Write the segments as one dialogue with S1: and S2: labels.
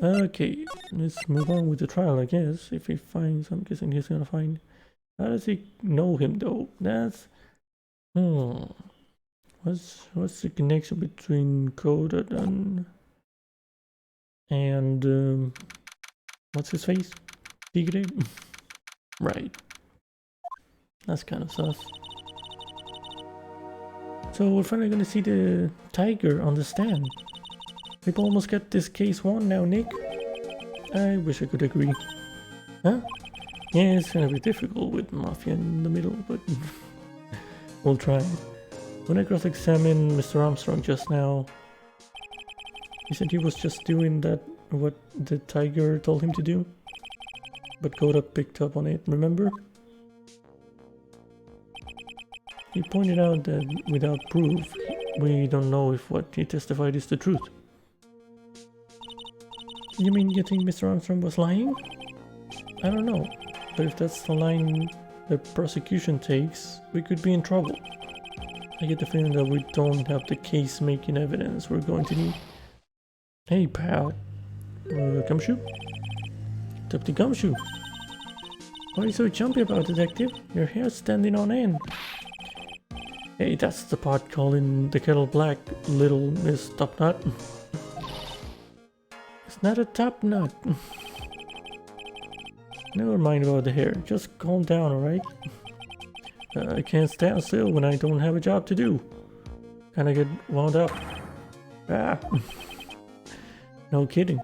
S1: Okay, let's move on with the trial, I guess. If he finds, I'm guessing he's gonna find. How does he know him though? That's what's the connection between Coda and what's his face? Tigre? Right. That's kind of sus. So we're finally gonna see the tiger on the stand. We've almost got this case won now, Nick. I wish I could agree. Huh? Yeah, it's gonna be difficult with Mafia in the middle, but we'll try. When I cross-examined Mr. Armstrong just now, he said he was just doing what the tiger told him to do. But Koda picked up on it, remember? He pointed out that without proof, we don't know if what he testified is the truth. You mean you think Mr. Armstrong was lying? I don't know, but if that's the line the prosecution takes, we could be in trouble. I get the feeling that we don't have the case-making evidence we're going to need. Hey pal, gumshoe? Deputy Gumshoe. Why are you so jumpy about, detective? Your hair's standing on end. Hey, that's the pot calling the kettle black, little Miss Topnut. It's not a top nut. Never mind about the hair, just calm down, alright? I can't stand still when I don't have a job to do. Kinda get wound up. Ah. No kidding.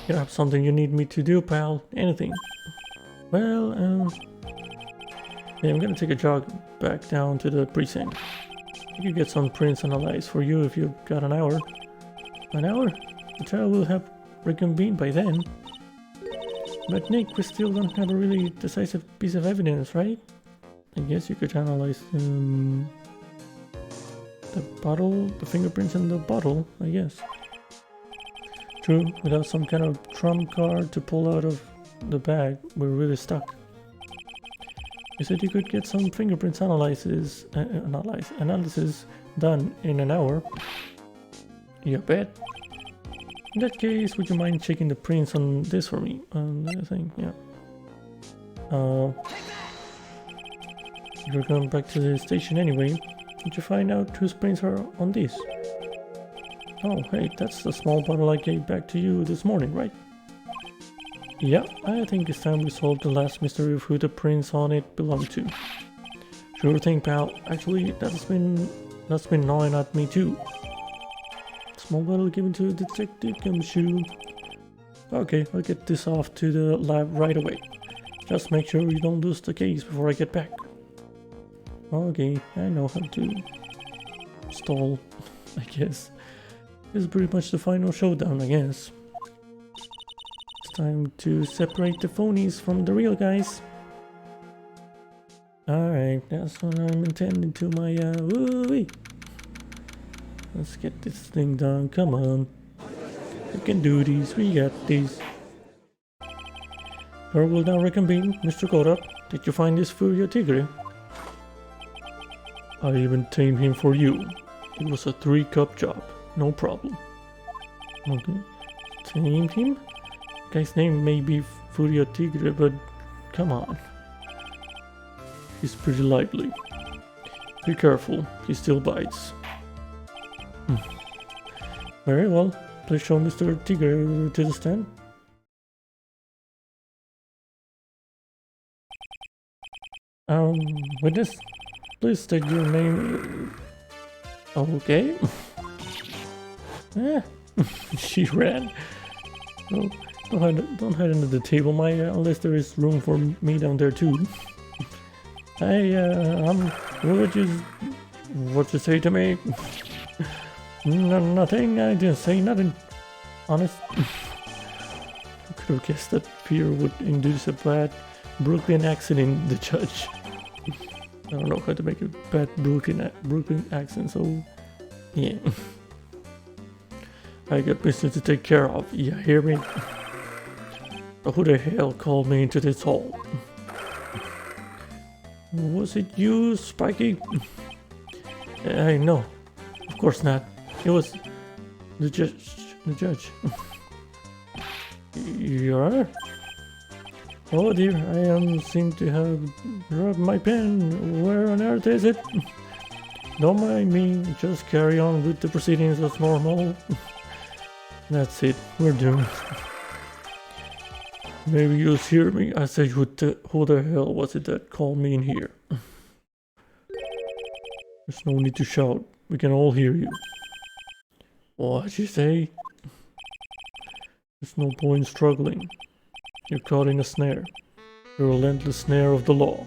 S1: You have something you need me to do, pal? Anything? Well, yeah, I'm gonna take a jog back down to the precinct. I could get some prints analyzed for you if you've got an hour. An hour? The trial will have reconvened by then. But Nick, we still don't have a really decisive piece of evidence, right? I guess you could analyze the bottle, the fingerprints in the bottle, I guess. True, without some kind of trump card to pull out of the bag, we're really stuck. You said you could get some fingerprints analysis done in an hour. You bet. In that case, would you mind checking the prints on this for me? I think, yeah. You're going back to the station anyway. Did you find out whose prints are on this? Oh, hey, that's the small bottle I gave back to you this morning, right? Yeah, I think it's time we solve the last mystery of who the prints on it belong to. Sure thing, pal. Actually, that's been gnawing at me too. Small bottle given to Detective Gumshoe. Okay, I'll get this off to the lab right away. Just make sure you don't lose the case before I get back. Okay, I know how to stall, I guess. This is pretty much the final showdown, I guess. It's time to separate the phonies from the real guys. Alright, that's what I'm intending to my, woo-wee. Let's get this thing done, come on. We can do these, we got these. Her will now reconvene. Mr. Koda, did you find this Furio Tigre? I even tamed him for you. It was a 3-cup job, no problem. Okay, tamed him? Guy's name may be Furio Tigre, but come on. He's pretty lively. Be careful, he still bites. Very well, please show Mr. Tigre to the stand. Witness, please state your name. Okay. She ran. Oh, don't hide under the table, Maya, unless there is room for me down there too. What you say to me? Nothing, I didn't say nothing. Honest. I could have guessed that fear would induce a bad Brooklyn accent in the judge. I don't know how to make a bad Brooklyn accent, so yeah. I got business to take care of, you hear me? Who the hell called me into this hole? Was it you, Spiky? No, of course not. It was the judge. the judge. Your Honor? Oh dear, I seem to have dropped my pen. Where on earth is it? Don't mind me, just carry on with the proceedings as normal. That's it, we're doomed. Maybe you'll hear me. I said, who the hell was it that called me in here? There's no need to shout, we can all hear you. What'd you say? There's no point struggling. You're caught in a snare. The relentless snare of the law.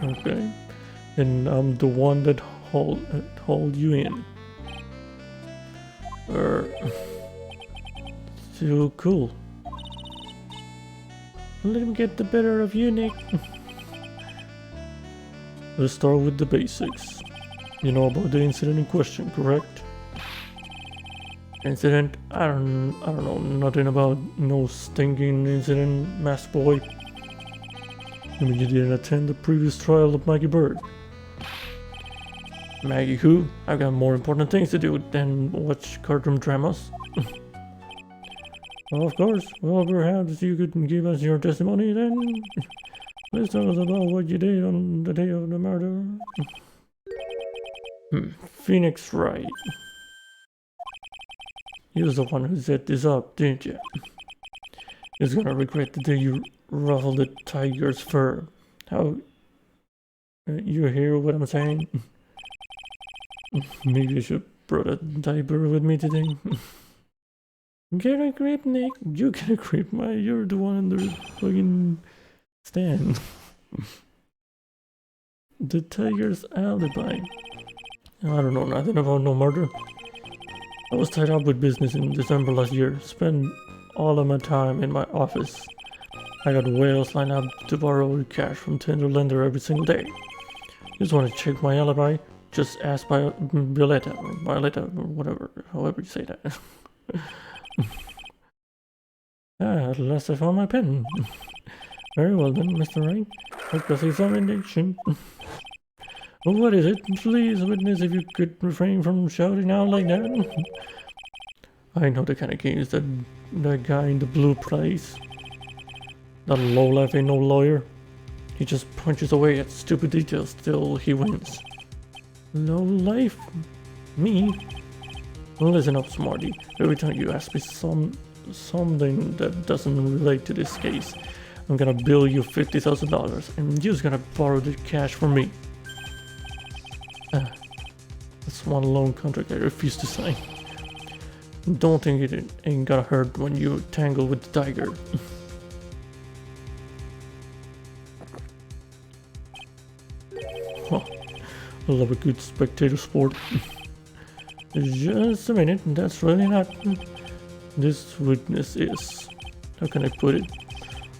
S1: Okay. And I'm the one that hauled you in. Too cool. Let him get the better of you, Nick. Let's start with the basics. You know about the incident in question, correct? Incident? I don't know nothing about no stinking incident, masked boy. I mean, you didn't attend the previous trial of Maggie Bird. Maggie who? I've got more important things to do than watch cartoon dramas. Well, of course. Well, perhaps you could give us your testimony then. Let's tell us about what you did on the day of the murder. Phoenix Wright. You was the one who set this up, didn't you? You're gonna regret the day you ruffled the tiger's fur. How... you hear what I'm saying? Maybe I should brought a diaper with me today. Get a grip, Nick. You get a grip, you're the one under the fucking stand. The tiger's alibi. I don't know nothing about no murder. I was tied up with business in December last year. Spent all of my time in my office. I got whales lined up to borrow cash from tender lender every single day. Just want to check my alibi. Just ask Violetta or whatever, however you say that. At last I found my pen. Very well then, Mr. Wright. I've got examination. Well, what is it? Please, witness, if you could refrain from shouting out like that. I know the kind of games that guy in the blue plays. That lowlife ain't no lawyer. He just punches away at stupid details till he wins. Lowlife? Me? Listen up, Smarty. Every time you ask me something that doesn't relate to this case, I'm gonna bill you $50,000 and you're just gonna borrow the cash from me. That's one loan contract I refuse to sign. Don't think it ain't gonna hurt when you tangle with the tiger. Huh. I love a good spectator sport. Just a minute, that's really not... This witness is... How can I put it?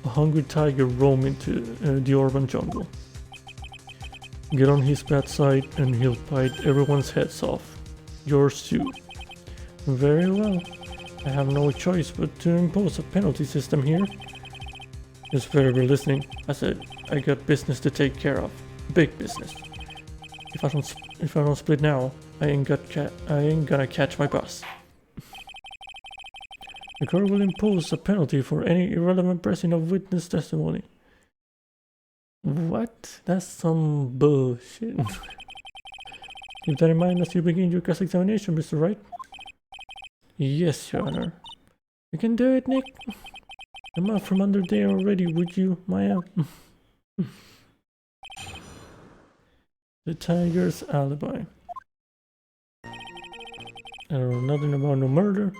S1: A hungry tiger roaming into the urban jungle. Get on his bad side and he'll bite everyone's heads off. Yours too. Very well. I have no choice but to impose a penalty system here. Just better be listening. I said I got business to take care of. Big business. If I don't split now, I ain't gonna catch my bus. The court will impose a penalty for any irrelevant pressing of witness testimony. What? That's some bullshit. Keep that in mind as you begin your cross-examination, Mr. Wright. Yes, Your Honor. You can do it, Nick. I'm out from under there already, would you, Maya? The tiger's alibi. I don't know nothing about no murder.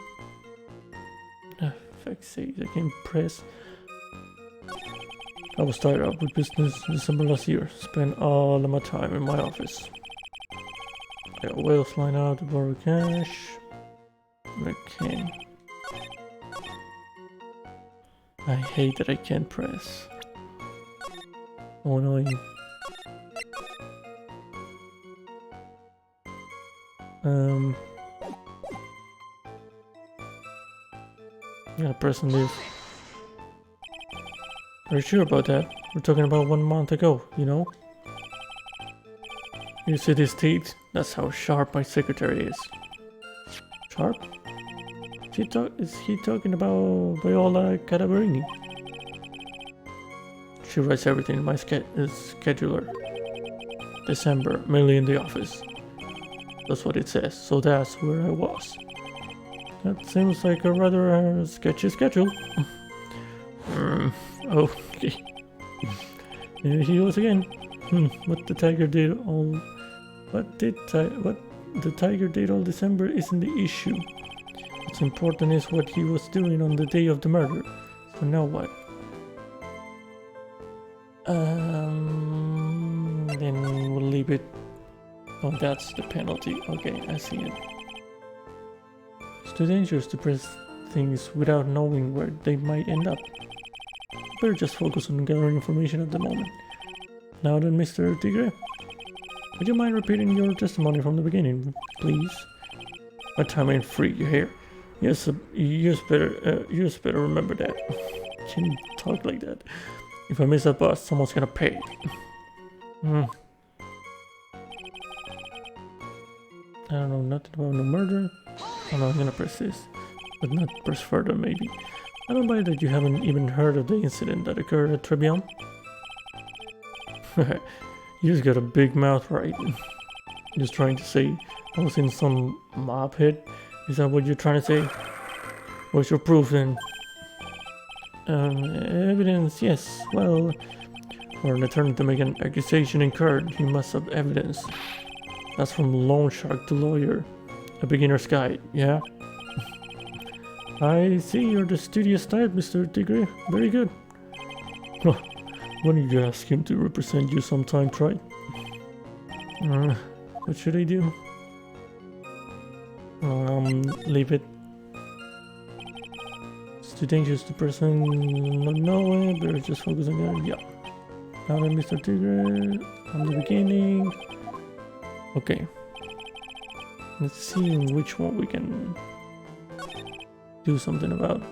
S1: Fuck's sake, I can't press. I was tied up with business in December last year. Spent all of my time in my office. I got whales lined out to borrow cash. Okay. I hate that I can't press. Oh no. I'm gonna press and leave. Are you sure about that? We're talking about 1 month ago, you know? You see these teeth? That's how sharp my secretary is. Sharp? Is he talking about Viola Cadaverini? She writes everything in my scheduler. December, mainly in the office. That's what it says, so that's where I was. That seems like a rather sketchy schedule. Okay. Here he goes again. What the tiger did all December isn't the issue. What's important is what he was doing on the day of the murder. So now what? Then we'll leave it. Oh, that's the penalty. Okay, I see it. It's too dangerous to press things without knowing where they might end up. Better just focus on gathering information at the moment. Now then, Mr. Tigre, would you mind repeating your testimony from the beginning, please? My time ain't free, you hear? Yes, you just better remember that. Can you talk like that? If I miss that bus, someone's gonna pay. I don't know nothing about no murder. Oh no, I'm gonna press this, but not press further maybe. I don't buy that you haven't even heard of the incident that occurred at Tribulations. You just got a big mouth, right? Just trying to say I was in some mob hit? Is that what you're trying to say? What's your proof then? Evidence, yes. Well, for an attorney to make an accusation in court, he must have evidence. That's from loan shark to lawyer. A beginner's guide, yeah? I see you're the studious type, Mr. Tigre. Very good. Why don't you ask him to represent you sometime, try? What should I do? Leave it. It's too dangerous to person not knowing, better just focus on that. Yeah. Now then, Mr. Tigre, from the beginning. Okay. Let's see which one we can do something about.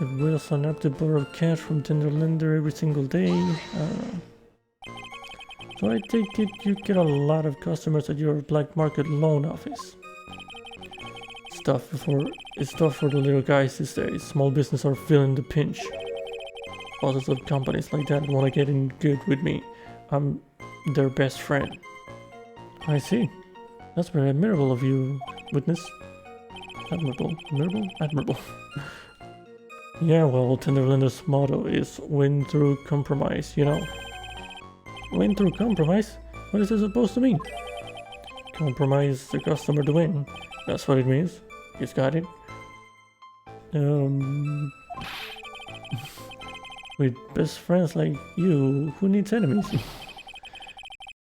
S1: It will sign up to borrow cash from tender lender every single day. So I take it you get a lot of customers at your black market loan office. It's tough for the little guys these days. Small business are feeling the pinch. Bosses of companies like that want to get in good with me. I'm their best friend. I see. That's very admirable of you, witness. Admirable. Yeah, well, Tenderlander's motto is win through compromise, you know. Win through compromise? What is it supposed to mean? Compromise the customer to win. That's what it means. You got it? With best friends like you, who needs enemies?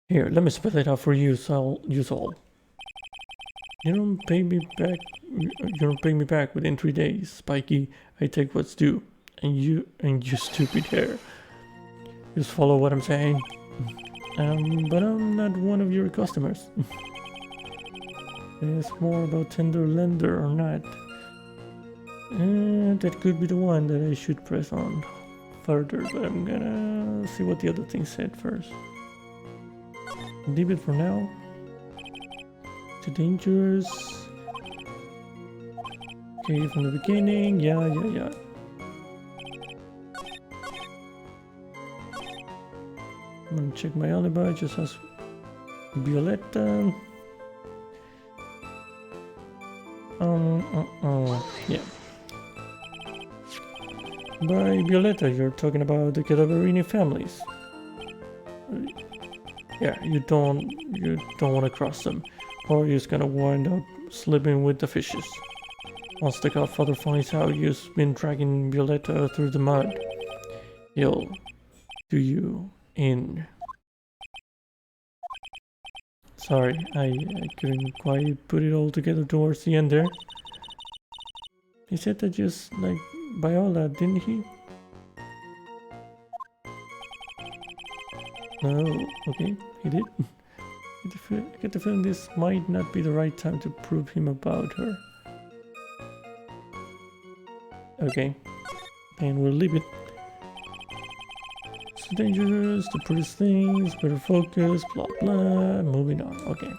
S1: Here, let me spell it out for you, so use all. You don't pay me back within 3 days, Spiky. I take what's due. And you stupid hair. Just follow what I'm saying. But I'm not one of your customers. It's more about tender lender or not. That could be the one that I should press on further, but I'm gonna see what the other thing said first. Leave it for now. Too dangerous. Okay, from the beginning. Yeah. I'm gonna check my alibi just as Violetta. Yeah. By Violetta, you're talking about the Cadaverini families. Yeah, you don't want to cross them, or you're just gonna wind up slipping with the fishes. Once the Godfather finds out you've been dragging Violetta through the mud, he'll do you in. Sorry, I couldn't quite put it all together towards the end there. He said that just like Viola, didn't he? No, okay, he did. I get the feeling this might not be the right time to prove him about her. Okay, and we'll leave it. It's dangerous, the prettiest things, better focus, blah blah, moving on, okay.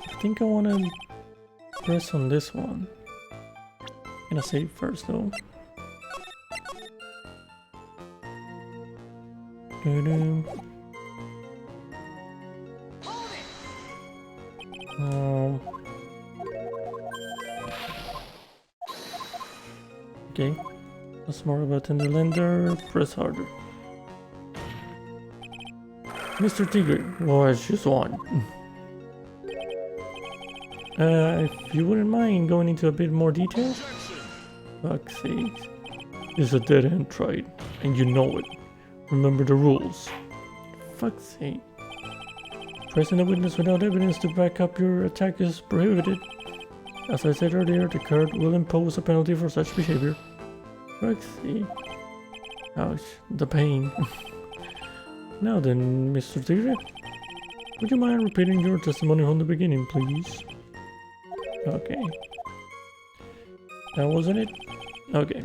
S1: I think I want to press on this one. Gonna save first though. Okay. What's more about Tinderlander? Press harder. Mr. Tigre, was just one. If you wouldn't mind going into a bit more detail? Fuck's sake. It's a dead end trade, and you know it. Remember the rules. Fuck's sake. Pressing a witness without evidence to back up your attack is prohibited. As I said earlier, the court will impose a penalty for such behavior. Fuck's sake. Ouch, the pain. Now then, Mr. Tigre, would you mind repeating your testimony from the beginning, please? Okay. That wasn't it? Okay.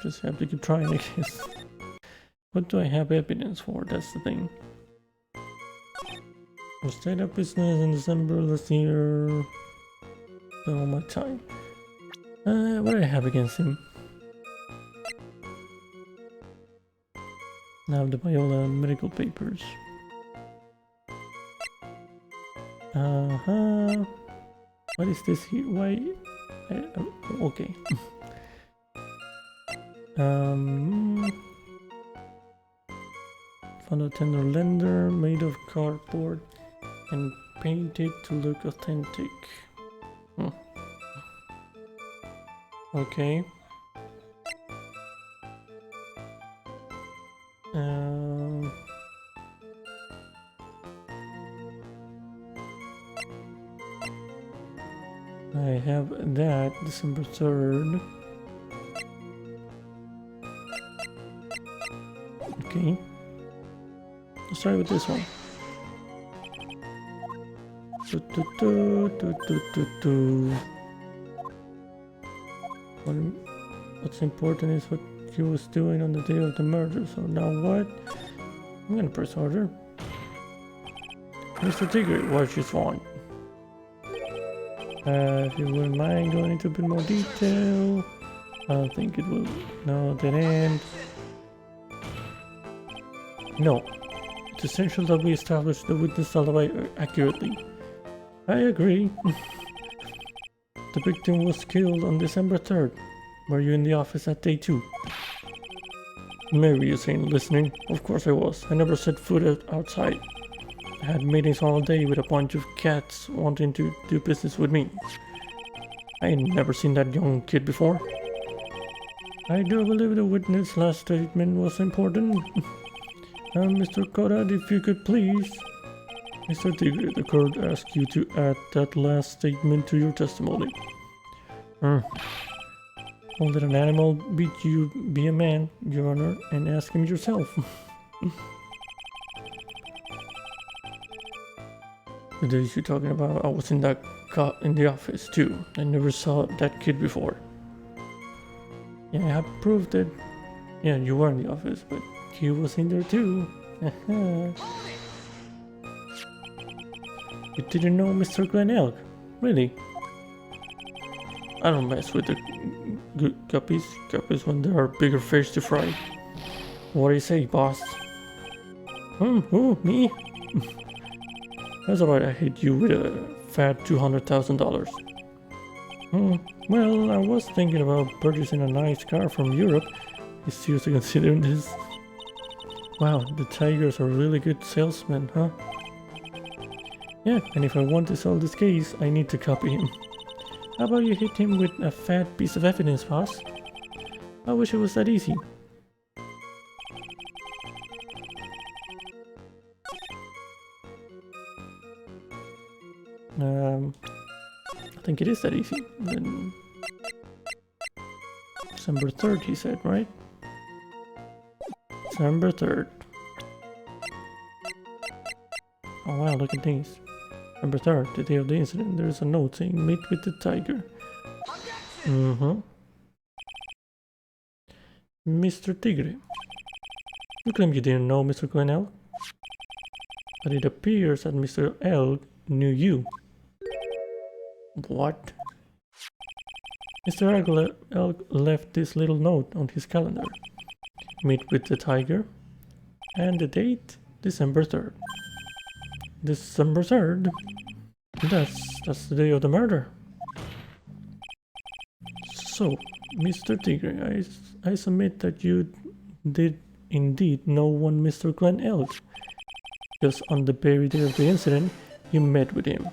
S1: Just have to keep trying, I guess. What do I have evidence for? That's the thing. I stayed up business in December last year. All my time. What do I have against him? I have the Viola medical papers. What is this here? Why? Okay. Found a Tinderlander made of cardboard and painted to look authentic. Okay. I have that December 3rd. Okay. Let's try with this one. What's important is what he was doing on the day of the murder. So now what? I'm gonna press harder. Mr. Tigre, what you want? If you wouldn't mind going into a bit more detail. I don't think it will. No, dead end. No. It's essential that we establish the witness alibi accurately. I agree. The victim was killed on December 3rd. Were you in the office that day too? Mary is ain't listening. Of course I was. I never set foot outside. I had meetings all day with a bunch of cats wanting to do business with me. I ain't never seen that young kid before. I do believe the witness' last statement was important. Mr. Conrad, if you could please. Mr. Tigre, the court asks you to add that last statement to your testimony. Won't let an animal beat you be a man, Your Honor, and ask him yourself. The days you're talking about, I was in the office too. I never saw that kid before. Yeah, I have proof that. Yeah, you were in the office, but he was in there too. You didn't know Mr. Glen Elk? Really? I don't mess with the good guppies. Guppies when there are bigger fish to fry. What do you say, boss? Who? Me? That's alright, I hit you with a fat $200,000. Well, I was thinking about purchasing a nice car from Europe. You seriously considering this? Wow, the Tigers are really good salesmen, huh? Yeah, and if I want to sell this case, I need to copy him. How about you hit him with a fat piece of evidence, boss? I wish it was that easy. I think it is that easy. Then December 3rd, he said, right? December 3rd. Oh wow, look at these. December 3rd, the day of the incident, there's a note saying, meet with the tiger. Mr. Tigre. You claim you didn't know Mr. Glenelg? But it appears that Mr. Elk knew you. What? Mr. Elk left this little note on his calendar. Meet with the tiger. And the date? December 3rd. December 3rd? That's the day of the murder. So, Mr. Tigre, I submit that you did indeed know one Mr. Glenn Elk. Because on the very day of the incident, you met with him.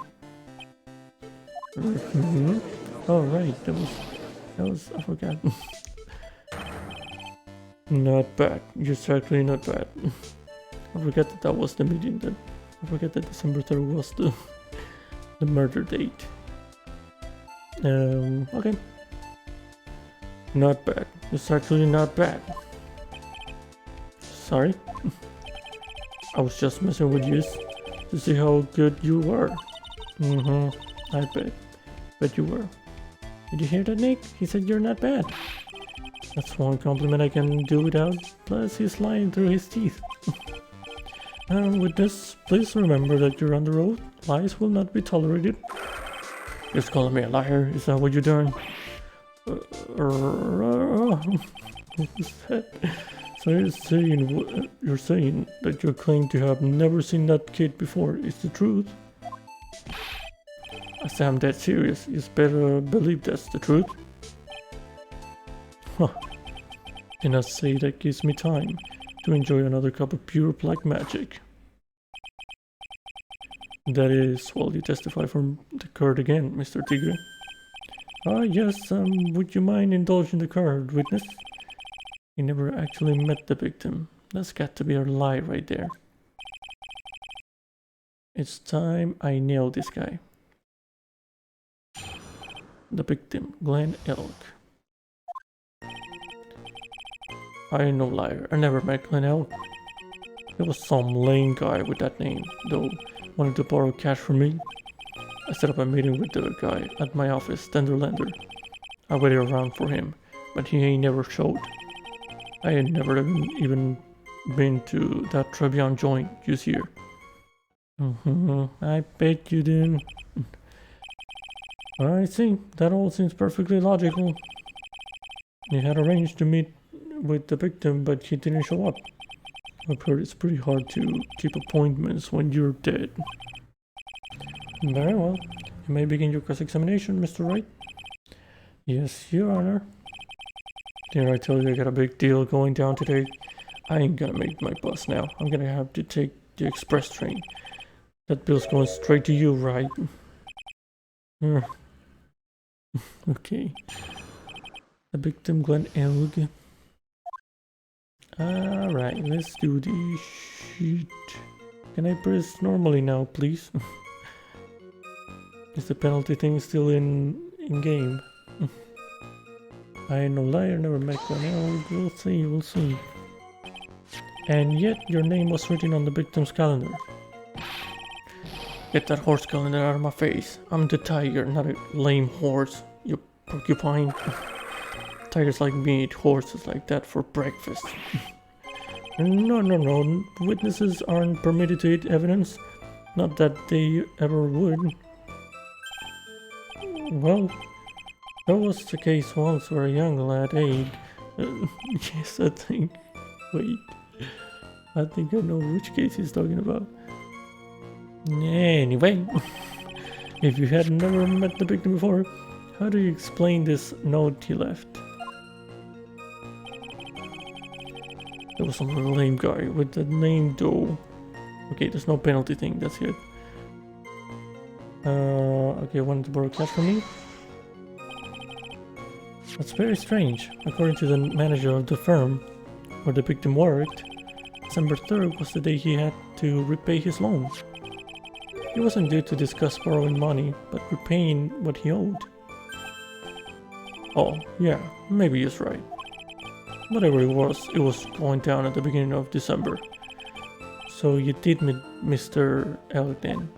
S1: Oh right, that was I forgot. Not bad. Just actually not bad. I forgot that was the meeting. I forgot that December 3rd was the murder date. Okay. Not bad. It's actually not bad. Sorry. I was just messing with you to see how good you were. I bet you were. Did you hear that, Nick? He said you're not bad. That's one compliment I can do without, plus he's lying through his teeth. With this, please remember that you're on the road. Lies will not be tolerated. You're calling me a liar, is that what you're doing? So you're saying that you claim to have never seen that kid before is the truth? I say I'm dead serious. You better believe that's the truth. Huh. And I say that gives me time to enjoy another cup of pure black magic. That is, while you testify for the court again, Mr. Tigre. Yes, would you mind indulging the court, witness? You never actually met the victim. That's got to be a lie right there. It's time I nail this guy. The victim, Glenn Elk. I ain't no liar. I never met Glenn Elk. There was some lame guy with that name, though, wanted to borrow cash from me. I set up a meeting with the guy at my office, Tenderlander. I waited around for him, but he ain't never showed. I ain't never even been to that Tribulations joint you see here. I bet you didn't. I see. That all seems perfectly logical. You had arranged to meet with the victim, but he didn't show up. I've heard it's pretty hard to keep appointments when you're dead. Very well. You may begin your cross-examination, Mr. Wright. Yes, Your Honor. Didn't I tell you I got a big deal going down today? I ain't gonna make my bus now. I'm gonna have to take the express train. That bill's going straight to you, right? Okay. The victim, Glenn Elk. Alright, let's do the sheet. Can I press normally now, please? Is the penalty thing still in game? I ain't no liar, never met Glenn Elk. We'll see. And yet, your name was written on the victim's calendar. Get that horse calendar out of my face. I'm the tiger, not a lame horse, you porcupine. Tigers like me eat horses like that for breakfast. No. Witnesses aren't permitted to eat evidence. Not that they ever would. Well, that was the case once where a young lad ate. Yes, I think. Wait. I think I know which case he's talking about. Anyway, if you had never met the victim before, how do you explain this note he left? There was some little lame guy with the name Doe. Okay, there's no penalty thing, that's it. Okay, wanted to borrow cash from me? That's very strange. According to the manager of the firm where the victim worked, December 3rd was the day he had to repay his loan. He wasn't due to discuss borrowing money, but repaying what he owed. Oh, yeah, maybe he's right. Whatever it was going down at the beginning of December. So you did meet Mr. Elk then?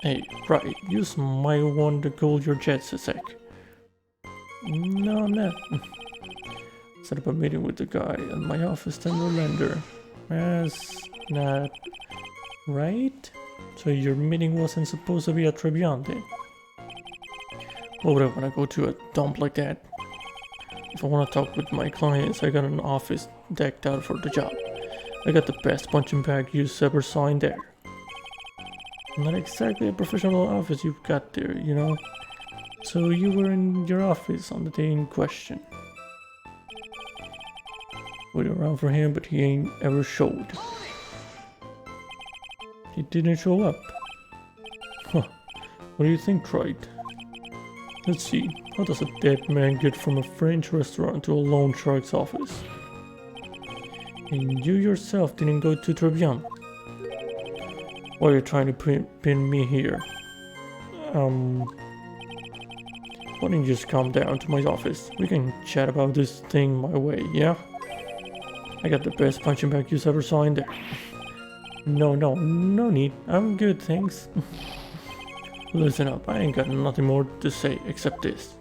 S1: Hey, right, you might want to cool your jets a sec. No, I'm not. Set up a meeting with the guy at my office, Tenderlander. That's not right? So your meeting wasn't supposed to be at Tribulations then? Why would I want to go to a dump like that? If I want to talk with my clients, I got an office decked out for the job. I got the best punching bag you ever saw in there. Not exactly a professional office you've got there, you know? So you were in your office on the day in question. Waited around for him, but he ain't ever showed. He didn't show up. Huh. What do you think, Wright? Let's see. How does a dead man get from a French restaurant to a loan shark's office? And you yourself didn't go to Tribulations. Why are you trying to pin me here? Why don't you just come down to my office? We can chat about this thing my way, yeah? I got the best punching bag you ever saw in there. No need. I'm good, thanks. Listen up, I ain't got nothing more to say except this.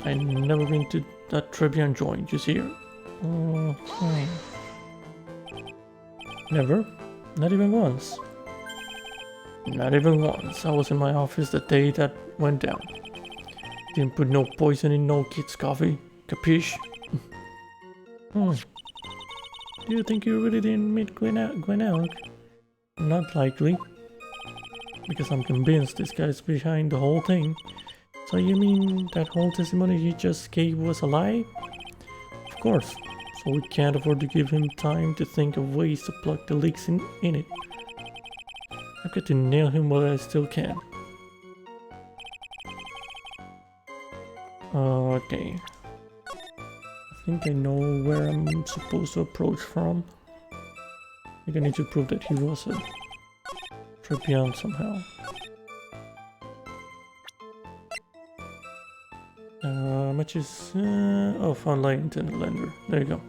S1: I never been to that Tribune joint, you see? Never? Not even once? Not even once. I was in my office the day that went down. Didn't put no poison in no kid's coffee. Capiche? Do you think you really didn't meet Gwen Alec? Not likely. Because I'm convinced this guy's behind the whole thing. So you mean that whole testimony he just gave was a lie? Of course. So we can't afford to give him time to think of ways to plug the leaks in it. I've got to nail him while I still can. Okay. I think I know where I'm supposed to approach from. I think I need to prove that he was a Tribune somehow. Matches. Oh, found light into the lender. There you go.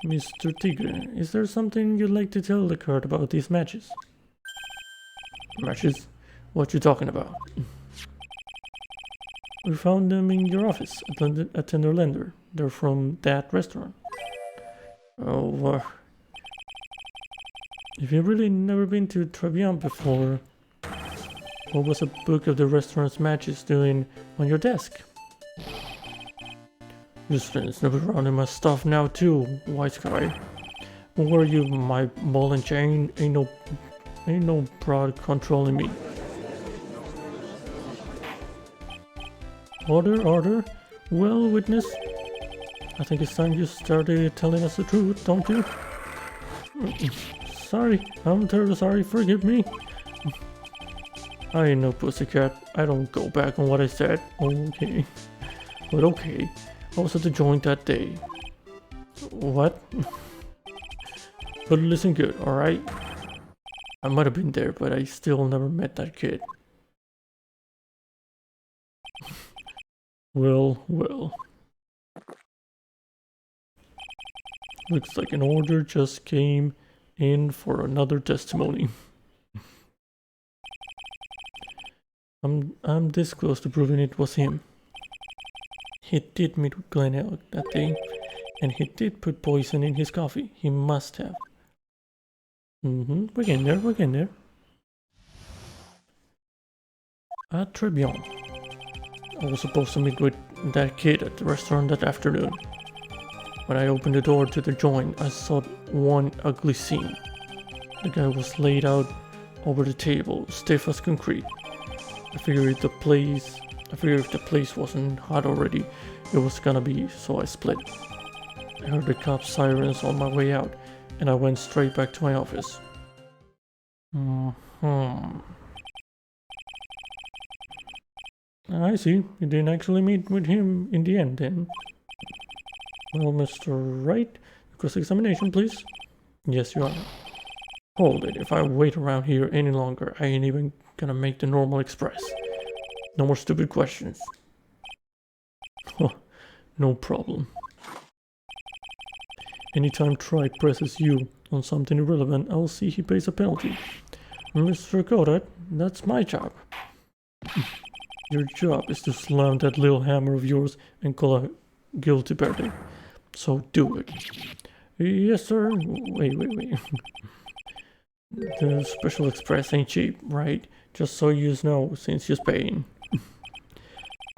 S1: Mr. Tigre, is there something you'd like to tell the court about these matches? Matches? What you talking about? We found them in your office at Tender Lender. They're from that restaurant. Oh, if you've really never been to Tribune before, what was a book of the restaurant's matches doing on your desk? This thing's never around in my stuff now too, wise guy. Where are you, my ball and chain? Ain't no prod controlling me. Order. Well, witness, I think it's time you started telling us the truth, don't you? Sorry, I'm terribly sorry, forgive me. I ain't no pussycat, I don't go back on what I said. Okay. But okay, I was at the joint that day. What? But listen good, alright? I might have been there, but I still never met that kid. Well. Looks like an order just came in for another testimony. I'm this close to proving it was him. He did meet with Glen Alec that day, and he did put poison in his coffee. He must have. We're getting there. At Tribune. I was supposed to meet with that kid at the restaurant that afternoon. When I opened the door to the joint, I saw one ugly scene. The guy was laid out over the table, stiff as concrete. I figured if the place wasn't hot already, it was gonna be, so I split. I heard the cops' sirens on my way out, and I went straight back to my office. I see. You didn't actually meet with him in the end, then. Well, Mr. Wright, cross-examination, please. Yes, you are. Hold it. If I wait around here any longer, I ain't even gonna make the normal express. No more stupid questions. No problem. Anytime Tribe presses you on something irrelevant, I'll see he pays a penalty. Mr. Kodak, that's my job. Your job is to slam that little hammer of yours and call a guilty verdict. So do it. Yes, sir. Wait. The special express ain't cheap, right? Just so you know, since you're paying.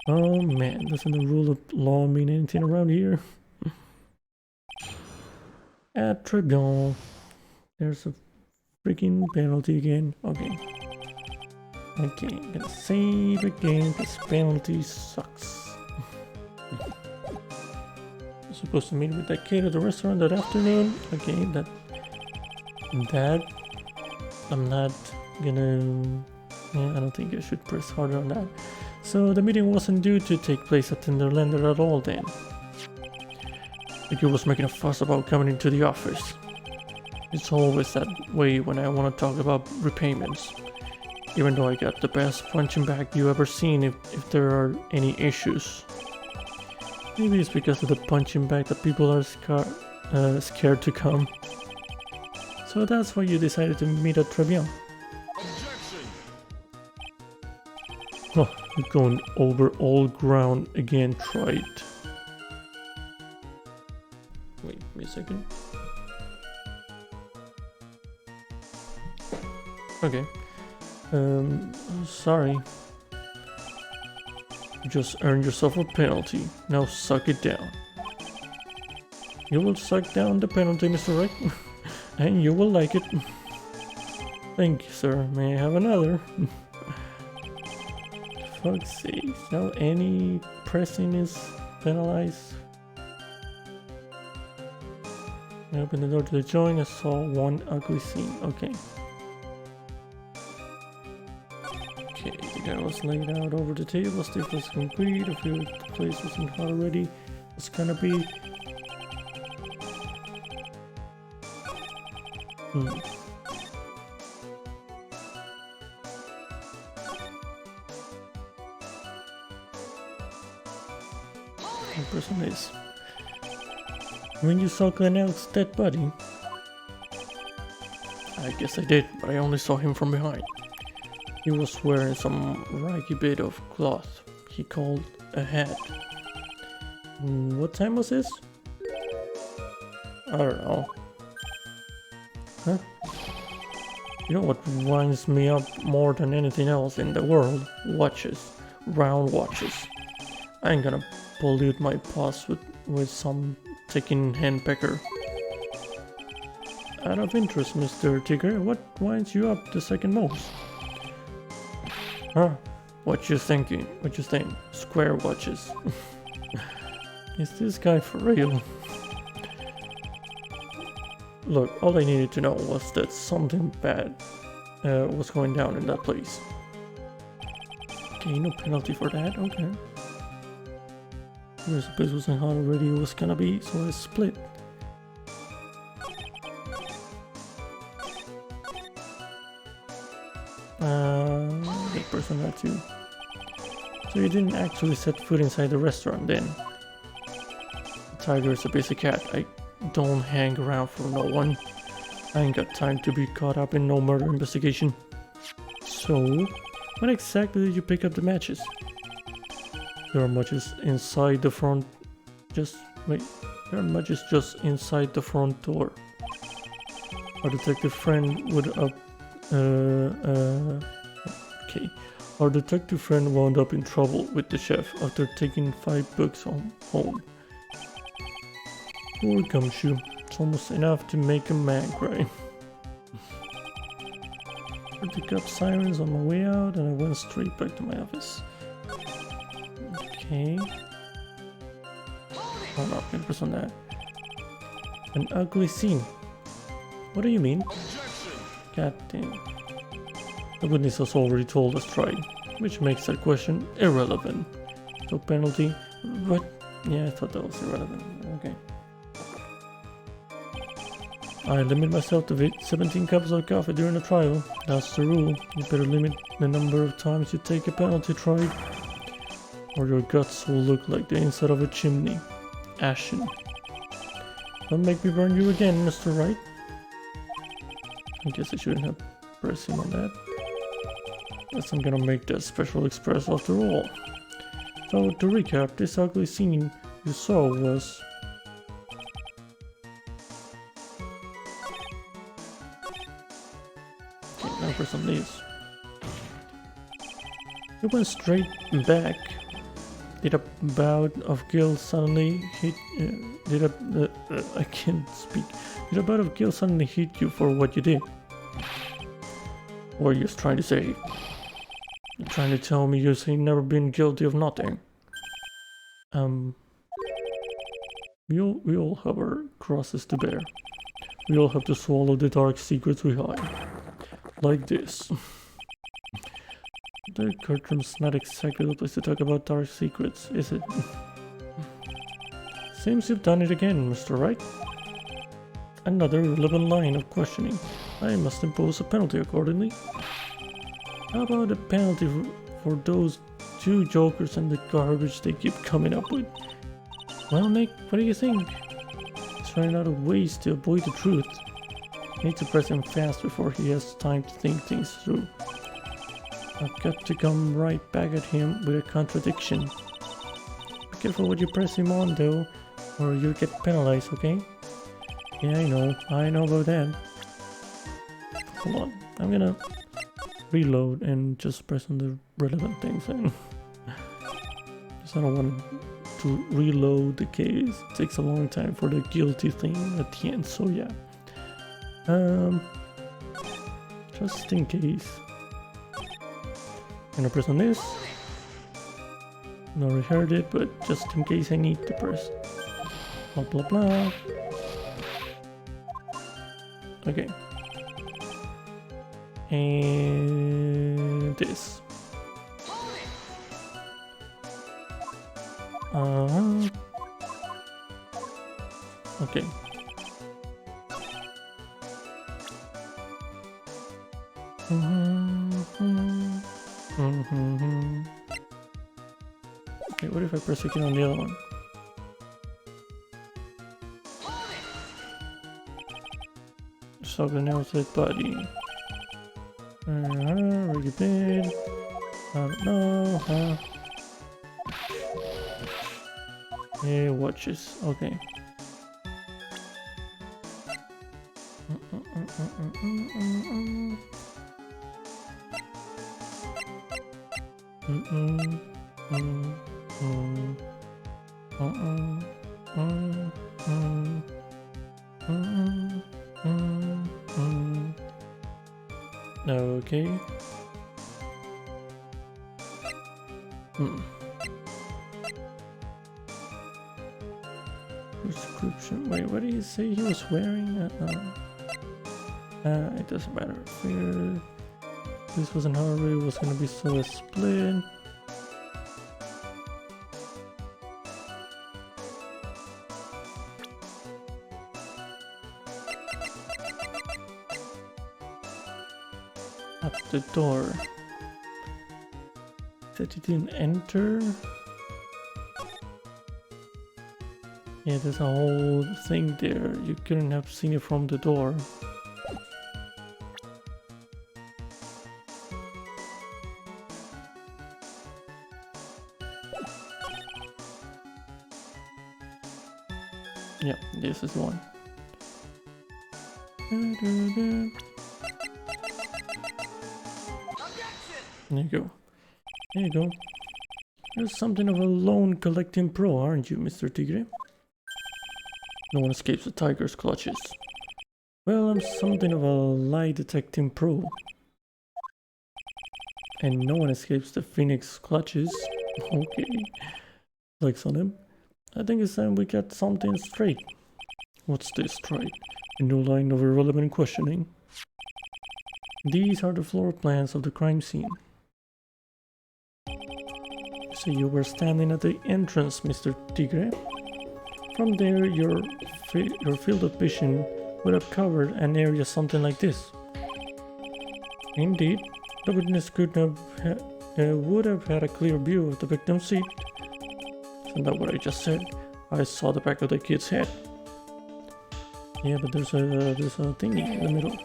S1: Oh man, doesn't the rule of law mean anything around here? At Tribune. There's a freaking penalty again. Okay, gonna save again. This penalty sucks. I'm supposed to meet with that kid at the restaurant that afternoon. Okay, that I'm not gonna. Yeah, I don't think I should press harder on that. So the meeting wasn't due to take place at Tinderlander at all then. The kid was making a fuss about coming into the office. It's always that way when I want to talk about repayments. Even though I got the best punching bag you ever seen if there are any issues. Maybe it's because of the punching bag that people are scared to come. So that's why you decided to meet at Tribune. Oh, you're going over old ground again, Trite. Wait a second. Okay. Sorry. You just earned yourself a penalty. Now suck it down. You will suck down the penalty, Mr. Wright. And you will like it. Thank you, sir. May I have another? Fuck's sake. Now any pressing is penalized. I opened the door to the joint. I saw one ugly scene. Okay. Okay, the guy was laid out over the table. Stiff was concrete. I feel like the place wasn't hot already. It's gonna be. The person is. When you saw Glenelg's dead body? I guess I did, but I only saw him from behind. He was wearing some raggy bit of cloth he called a hat. What time was this? I don't know. Huh? You know what winds me up more than anything else in the world? Watches. Round watches. I ain't gonna pollute my paws with some ticking henpecker. Out of interest, Mr. Tigger, what winds you up the second most? Huh? What you thinking? What you think? Square watches. Is this guy for real? Look, all I needed to know was that something bad was going down in that place. Okay, no penalty for that, okay. I suppose it wasn't how already it was gonna be, so I split. Good person that too. So you didn't actually set foot inside the restaurant then? The tiger is a busy cat. I don't hang around for no one. I ain't got time to be caught up in no murder investigation. So, when exactly did you pick up the matches? There are matches inside the front. There are matches just inside the front door. Our detective friend would okay. Our detective friend wound up in trouble with the chef after taking 5 books home. Poor Gumshoe. It's almost enough to make a man cry. I picked up sirens on my way out and I went straight back to my office. Okay. Oh no, focus on that. An ugly scene. What do you mean? God damn. The witness has already told us tried, which makes that question irrelevant. So penalty, but yeah, I thought that was irrelevant. Okay. I limit myself to 17 cups of coffee during the trial. That's the rule. You better limit the number of times you take a penalty try, or your guts will look like the inside of a chimney. Ashen. Don't make me burn you again, Mr. Wright. I guess I shouldn't have pressed him on that. Guess I'm gonna make that special express after all. So to recap, this ugly scene you saw was... Now press on this. It went straight back. Did a bout of guilt suddenly hit? I can't speak. Did a bout of guilt suddenly hit you for what you did? What are you trying to say? You're trying to tell me you've never been guilty of nothing? We all have our crosses to bear. We all have to swallow the dark secrets we hide. Like this. The courtroom's not exactly the place to talk about dark secrets, is it? Seems you've done it again, Mr. Wright. Another relevant line of questioning. I must impose a penalty accordingly. How about a penalty for those two jokers and the garbage they keep coming up with? Well, Nick, what do you think? He's running out of ways to avoid the truth. I need to press him fast before he has time to think things through. I've got to come right back at him with a contradiction. Be careful what you press him on though, or you'll get penalized, okay? Yeah, I know about that. Hold on, I'm gonna reload and just press on the relevant things and because I don't want to reload the case. It takes a long time for the guilty thing at the end, so yeah. Just in case. I'm gonna press on this. I already heard it, but just in case I need to press. Blah blah blah. Okay. And this. Okay. Okay, what if I press again on the other one? Suck the outside body. Really bad. I don't know, huh? Yeah, watches. Okay. Okay. Prescription. Wait, what did he say he was wearing? It doesn't matter. Fear. This wasn't how it was gonna be so split. At the door. Said you didn't enter. Yeah, there's a whole thing there. You couldn't have seen it from the door. Yeah, this is one. There you go. There you go. You're something of a loan collecting pro, aren't you, Mr. Tigre? No one escapes the tiger's clutches. Well, I'm something of a lie detecting pro. And no one escapes the Phoenix clutches. Okay. Flex on him. I think it's time we get something straight. What's this, straight? A new line of irrelevant questioning. These are the floor plans of the crime scene. So you were standing at the entrance, Mr. Tigre. From there, your field of vision would have covered an area something like this. Indeed, the witness would have had a clear view of the victim's seat. Isn't that what I just said? I saw the back of the kid's head. Yeah, but there's a thingy in the middle.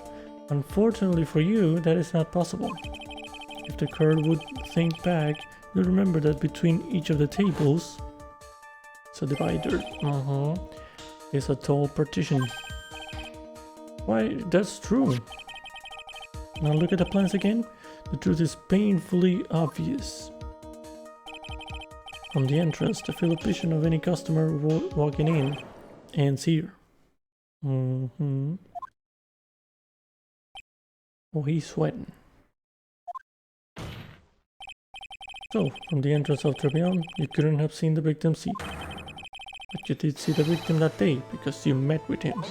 S1: Unfortunately for you, that is not possible. If the card would think back, you'll remember that between each of the tables, it's a divider. Is a tall partition. Why, that's true. Now look at the plans again. The truth is painfully obvious. From the entrance, the field of vision of any customer walking in ends here. Oh, he's sweating. So, from the entrance of Tribulations, you couldn't have seen the victim's seat. But you did see the victim that day, because you met with him.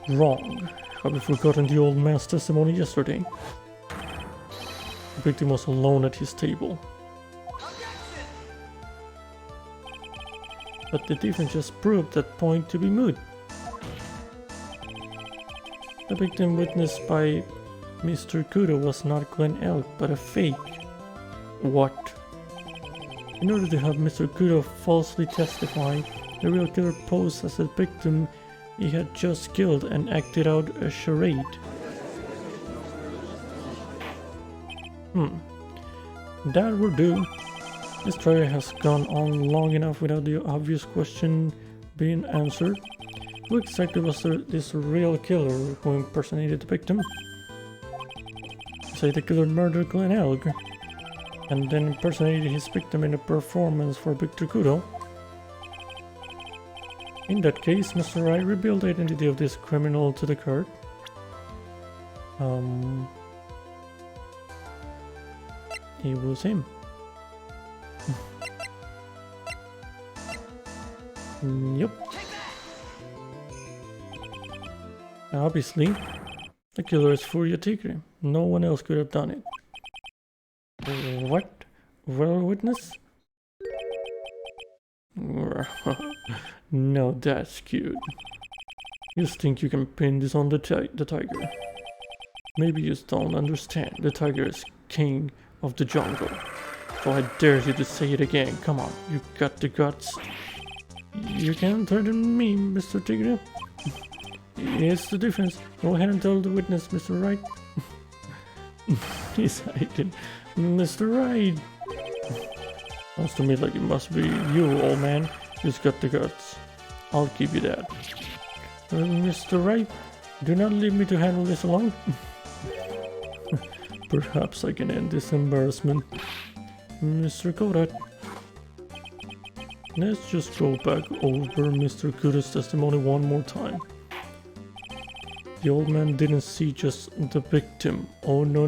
S1: Wrong. Have you forgotten the old man's testimony yesterday? The victim was alone at his table. But the difference just proved that point to be moot. The victim witnessed by Mr. Kudo was not Glenn Elk, but a fake. What? In order to have Mr. Kudo falsely testify, the real killer posed as a victim he had just killed and acted out a charade. That will do. This trial has gone on long enough without the obvious question being answered. Who exactly was this real killer who impersonated the victim? Say the killer murdered Glenn Elk and then impersonated his victim in a performance for Victor Kudo. In that case, Mr. Wright revealed the identity of this criminal to the court. It was him. Yep. Obviously, the killer is Furia Tigre. No one else could have done it. What? Well, witness? No, that's cute. You think you can pin this on the tiger? Maybe you don't understand. The tiger is king of the jungle. So I dare you to say it again. Come on, you got the guts. You can't threaten me, Mr. Tigre. It's the difference. Go ahead and tell the witness, Mr. Wright. He's hiding. Mr. Wright. Sounds to me like it must be you, old man. You've got the guts. I'll give you that. Mr. Wright, do not leave me to handle this alone. Perhaps I can end this embarrassment. Mr. Kodak. Let's just go back over Mr. Kudo's testimony one more time. The old man didn't see just the victim. Oh no.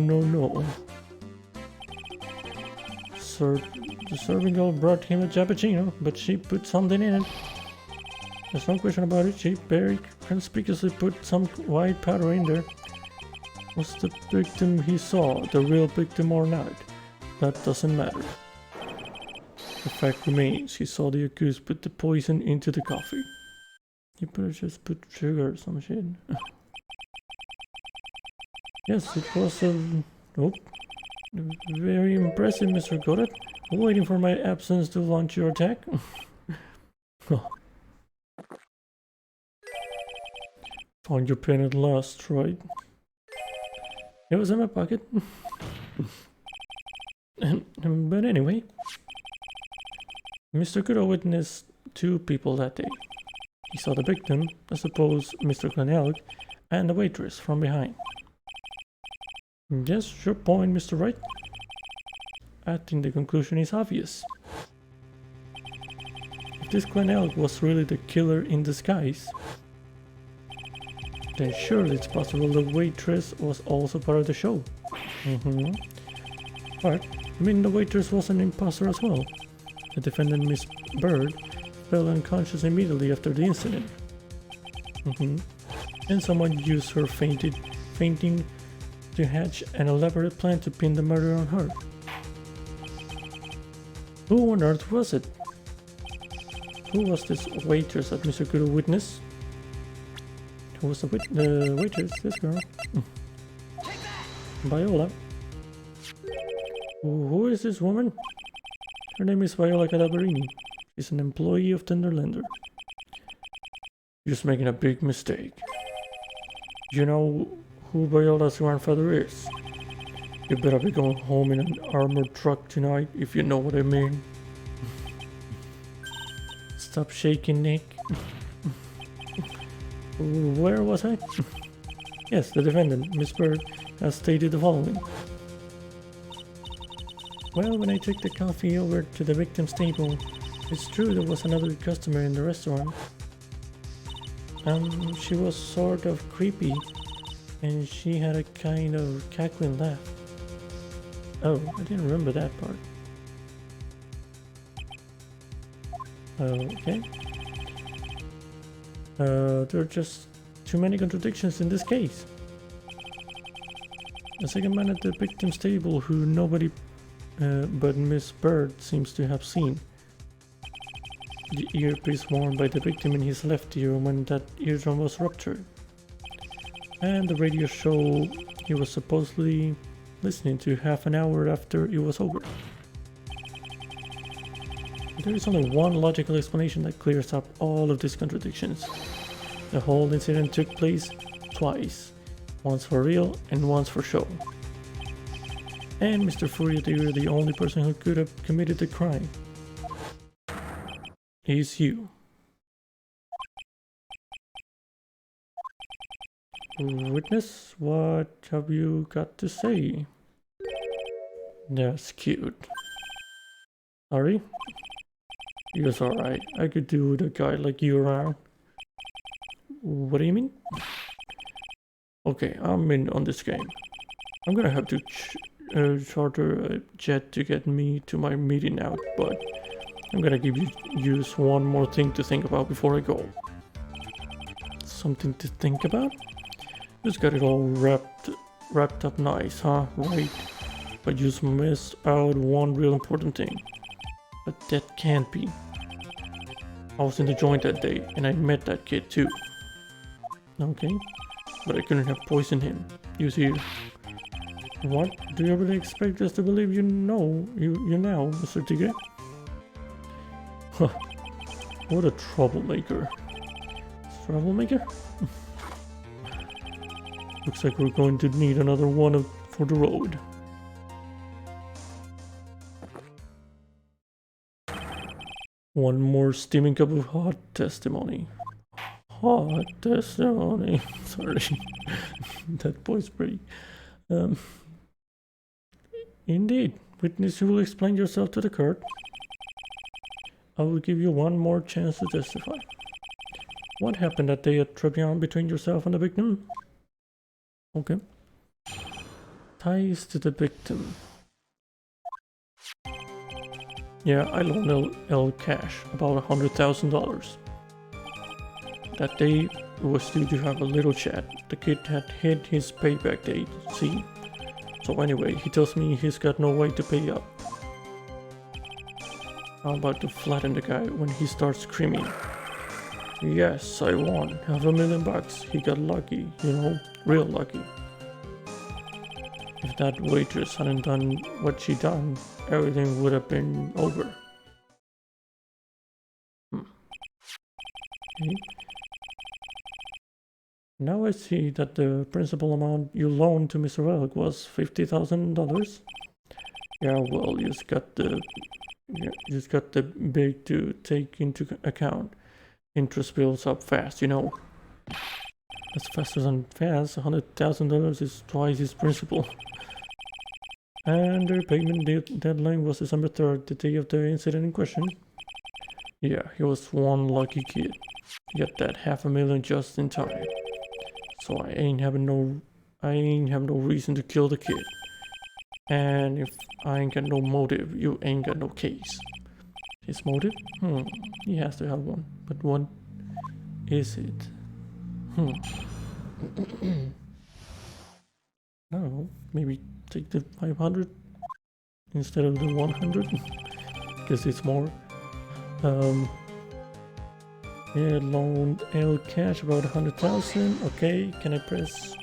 S1: The serving girl brought him a cappuccino, but she put something in it. There's no question about it. She very conspicuously put some white powder in there. Was the victim he saw the real victim or not? That doesn't matter. The fact remains, he saw the accused put the poison into the coffee. He just put sugar or some shit. Yes, it was a... Oh. Very impressive, Mr. Goddard. Waiting for my absence to launch your attack. Found your pen at last, right? It was in my pocket. But anyway, Mr. Kudo witnessed two people that day. He saw the victim, I suppose Mr. Glenn Elk, and the waitress from behind. Yes, your point, Mr. Wright. I think the conclusion is obvious. If this Glenn Elk was really the killer in disguise, then surely it's possible the waitress was also part of the show. But, I mean, the waitress was an imposter as well. The defendant, Miss Bird, fell unconscious immediately after the incident. And someone used her fainting to hatch an elaborate plan to pin the murder on her. Who on earth was it? Who was this waitress that Mr. Kudo witnessed? Who was the waitress? This girl. Viola. Who is this woman? Her name is Viola Cadaverini. She's an employee of Tenderlander. You're just making a big mistake. You know who Viola's grandfather is? You better be going home in an armored truck tonight, if you know what I mean. Stop shaking, Nick. Where was I? Yes, the defendant, Miss Bird, has stated the following. Well, when I took the coffee over to the victim's table, it's true there was another customer in the restaurant. She was sort of creepy, and she had a kind of cackling laugh. Oh, I didn't remember that part. Okay. There are just too many contradictions in this case. The second man at the victim's table who nobody but Miss Bird seems to have seen. The earpiece worn by the victim in his left ear when that eardrum was ruptured. And the radio show he was supposedly listening to half an hour after it was over. There is only one logical explanation that clears up all of these contradictions. The whole incident took place twice. Once for real and once for show. And Mr. Furia, you're the only person who could have committed the crime. Is you. Witness, what have you got to say? That's cute. Sorry? Yes, alright. I could do with a guy like you around. What do you mean? Okay, I'm in on this game. I'm gonna have to charter a jet to get me to my meeting now, but I'm gonna give you one more thing to think about before I go. Something to think about? Just got it all wrapped up nice, huh? Right. But just missed out one real important thing. But that can't be. I was in the joint that day and I met that kid too. Okay. But I couldn't have poisoned him. You see. What? Do you really expect us to believe you know you now, Mr. Tigre? Huh. What a troublemaker. Troublemaker? Looks like we're going to need another one for the road. One more steaming cup of hot testimony. Hot testimony. Sorry. That voice pretty. Indeed. Witness, you will explain yourself to the court. I will give you one more chance to testify. What happened that day at Tribulations between yourself and the victim? Okay. Ties to the victim. Yeah, I loaned L cash, about $100,000. That day was due to have a little chat. The kid had hit his payback date, see? So anyway, he tells me he's got no way to pay up. I'm about to flatten the guy when he starts screaming. Yes, I won. $500,000. He got lucky, you know, real lucky. If that waitress hadn't done what she done, everything would have been over. Okay. Now I see that the principal amount you loaned to Mr. Welk was $50,000. Yeah, well, you just got the big to take into account. Interest builds up fast, you know. That's faster than fast. $100,000 is twice his principal. And the payment deadline was December 3rd, the day of the incident in question. Yeah, he was one lucky kid. He got that $500,000 just in time. So I ain't have no reason to kill the kid. And if I ain't got no motive, you ain't got no case. His motive? He has to have one. But what is it? No, maybe take the 500 instead of the 100 because it's more. Yeah, loaned L cash about 100,000. Okay, can I press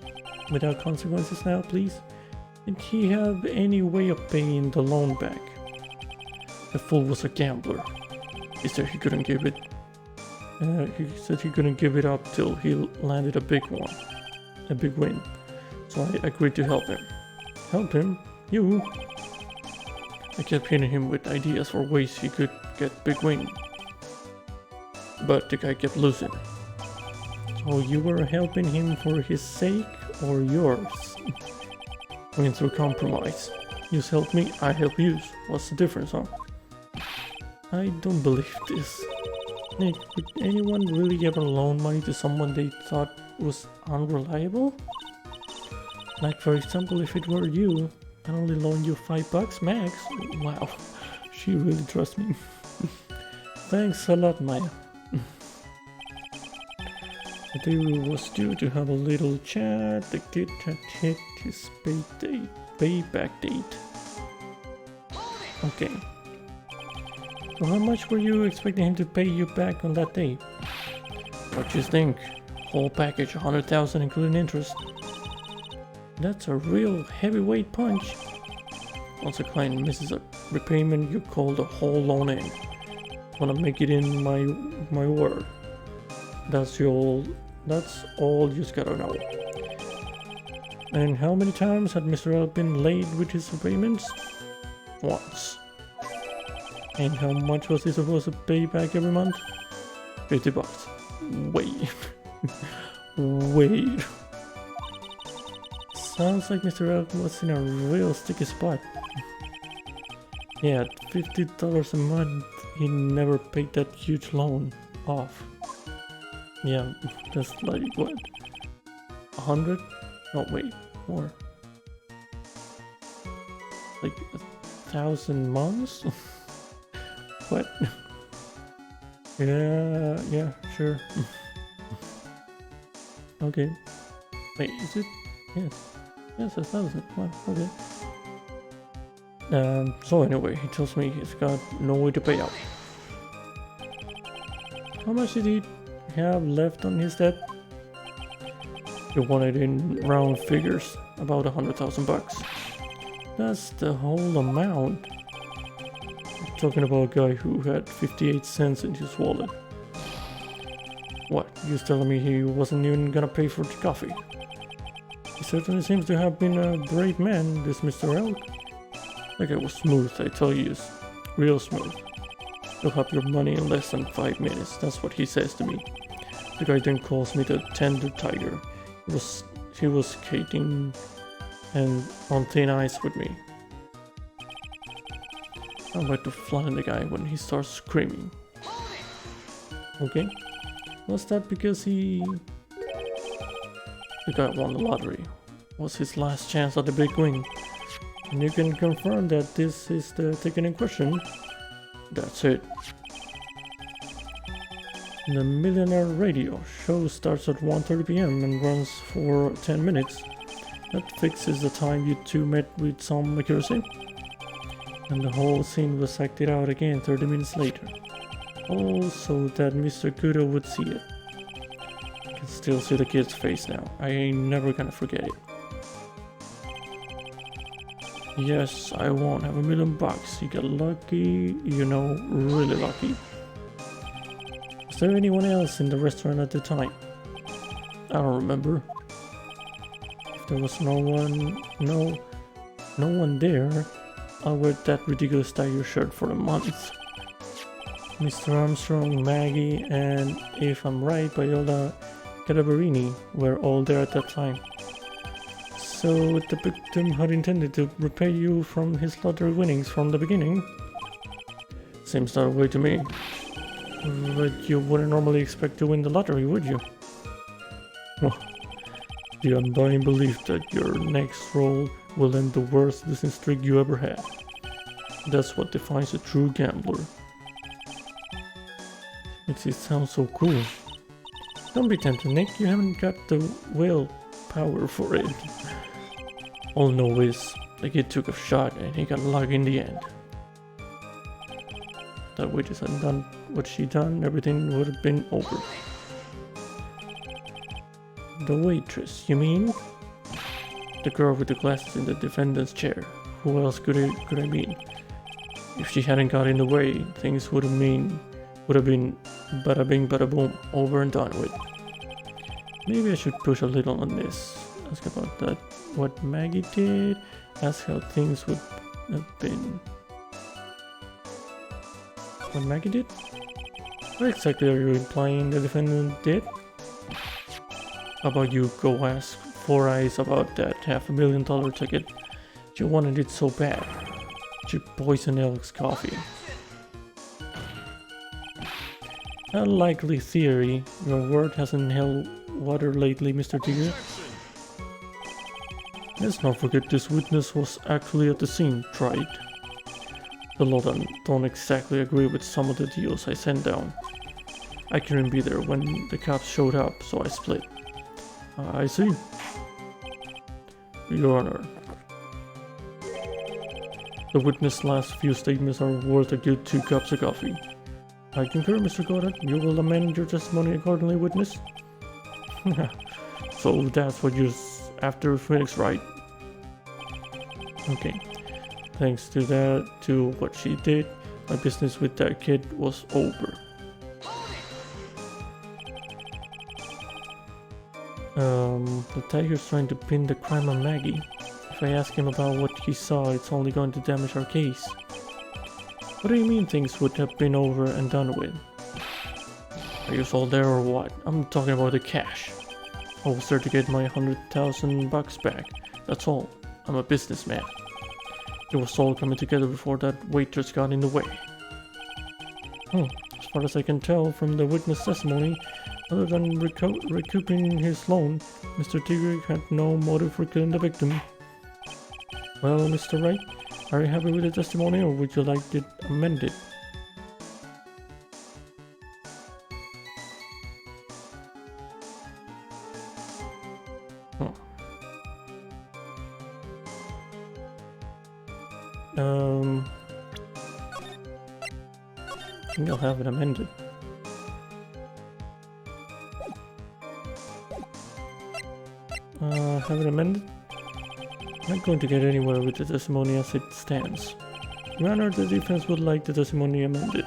S1: without consequences now, please? Did he have any way of paying the loan back? The fool was a gambler. He said he couldn't give it. He said he couldn't give it up till he landed a big win. So I agreed to help him. Help him? You? I kept hitting him with ideas for ways he could get big win. But the guy kept losing. So So you were helping him for his sake or yours? Went through compromise. You help me, I help you. What's the difference, huh? I don't believe this. Nick, would anyone really ever loan money to someone they thought was unreliable? Like, for example, if it were you, I'd only loan you $5 max. Wow, she really trusts me. Thanks a lot, Maya. The day was due to have a little chat. The kid had hit his payback date. Okay. So how much were you expecting him to pay you back on that day? What you think? Whole package, 100,000 including interest. That's a real heavyweight punch. Once a client misses a repayment, you call the whole loan in. Wanna make it in my word. That's all you just gotta know. And how many times had Mr. L been late with his repayments? Once. And how much was he supposed to pay back every month? $50. Wait. Wait. Sounds like Mr. L was in a real sticky spot. Yeah, at $50 a month, he never paid that huge loan off. Yeah, that's like what? 100? No, wait, more. Like 1,000 months? What? Yeah, sure. Okay. Wait, is it? Yes. Yes, 1,000. Wow, okay. So anyway, he tells me he's got no way to pay out. How much did he have left on his debt? You want it in round figures, about $100,000. That's the whole amount. I'm talking about a guy who had 58 cents in his wallet. What? You're telling me he wasn't even gonna pay for the coffee? He certainly seems to have been a brave man, this Mr. Elk. That guy was smooth, I tell you, real smooth. You'll have your money in less than 5 minutes, that's what he says to me. The guy then calls me the tender tiger. He was skating and on thin ice with me. I'm about to flatten the guy when he starts screaming. Okay. Was that because the guy won the lottery? Was his last chance at the big win? And you can confirm that this is the ticket in question. That's it. The Millionaire Radio show starts at 1:30 p.m. and runs for 10 minutes. That fixes the time you two met with some accuracy. And the whole scene was acted out again 30 minutes later. All so that Mr. Kudo would see it. I can still see the kid's face now. I ain't never gonna forget it. Yes, I won't have $1 million. You got lucky, you know, really lucky. Was there anyone else in the restaurant at the time? I don't remember. If there was no one there, I'll wear that ridiculous tiger shirt for a month. Mr. Armstrong, Maggie, and if I'm right, Viola Cadaverini were all there at that time. So the victim had intended to repay you from his lottery winnings from the beginning? Seems that way to me. But you wouldn't normally expect to win the lottery, would you? Well, the undying belief that your next roll will end the worst losing streak you ever had. That's what defines a true gambler. Makes it sound so cool. Don't be tempted, Nick. You haven't got the willpower for it. All I know is the kid took a shot and he got lucky in the end. That waitress hadn't done what she done, everything would have been over. The waitress, you mean? The girl with the glasses in the defendant's chair. Who else could I mean? If she hadn't got in the way, things would have been bada bing bada boom, over and done with. Maybe I should push a little on this. Ask about that, what Maggie did. Ask how things would have been. What Maggie did? What exactly are you implying the defendant did? How about you go ask Four Eyes about that $500,000 ticket? You wanted it so bad. You poisoned Elk's coffee. A likely theory. Your word hasn't held water lately, Mr. Tigger. Let's not forget this witness was actually at the scene, tried. The law don't exactly agree with some of the deals I sent down. I couldn't be there when the cops showed up, so I split. I see. Your Honor. The witness' last few statements are worth a good 2 cups of coffee. I concur, Mr. Goddard. You will amend your testimony accordingly, witness? So that's what you're after, Phoenix Wright? Okay. Thanks to what she did, my business with that kid was over. The tiger's trying to pin the crime on Maggie. If I ask him about what he saw, it's only going to damage our case. What do you mean things would have been over and done with? Are you all there or what? I'm talking about the cash. I was there to get my $100,000 back. That's all. I'm a businessman. It was all coming together before that waitress got in the way. As far as I can tell from the witness testimony, other than recouping his loan, Mr. Tigger had no motive for killing the victim. Well, Mr. Wright, are you happy with the testimony or would you like it amended? I think I'll have it amended. Have it amended? I'm not going to get anywhere with the testimony as it stands. Your Honor, the defense would like the testimony amended.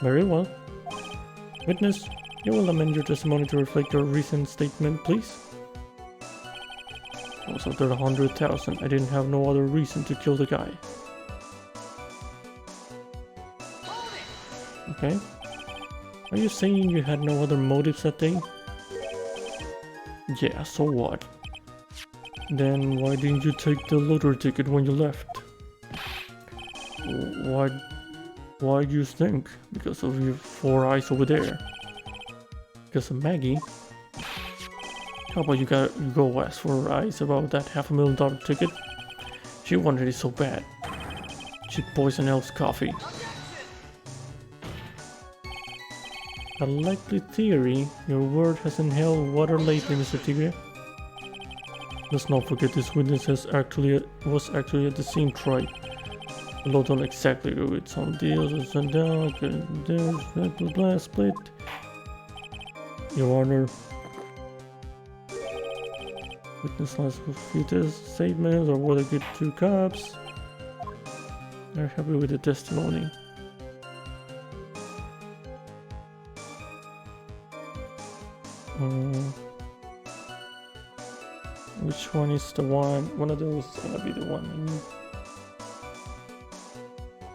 S1: Very well. Witness, you will amend your testimony to reflect your recent statement, please. I was after 100,000. I didn't have no other reason to kill the guy. Okay. Are you saying you had no other motives that day? Yeah, so what? Then why didn't you take the lottery ticket when you left? Why do you think? Because of your 4 eyes over there? Because of Maggie? How about you go ask 4 eyes about that $500,000 ticket? She wanted it so bad. She'd poison Elf's coffee. A likely theory. Your word hasn't held water lately, Mr. Tigger. Let's not forget this witness was actually at the scene, tried. The law don't exactly agree with some deals and down, blah blah split. Your Honor. Witness last few statements are worth a good 2 cups. They're happy with the testimony. Which one is the one? One of those is gonna be the one.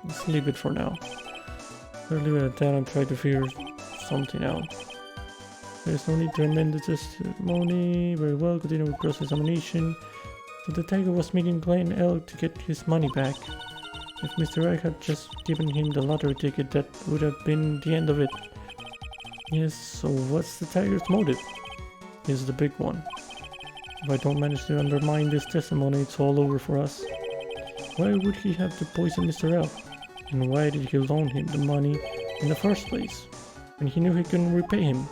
S1: Let's leave it for now. We'll leave it at that and try to figure something out. There's no need to amend the testimony. Very well, continue with cross-examination. So the tiger was making Glenn Elk to get his money back. If Mr. Wright had just given him the lottery ticket, that would have been the end of it. Yes, so what's the tiger's motive? Here's the big one. If I don't manage to undermine this testimony, it's all over for us. Why would he have to poison Mr. Elf? And why did he loan him the money in the first place? When he knew he couldn't repay him?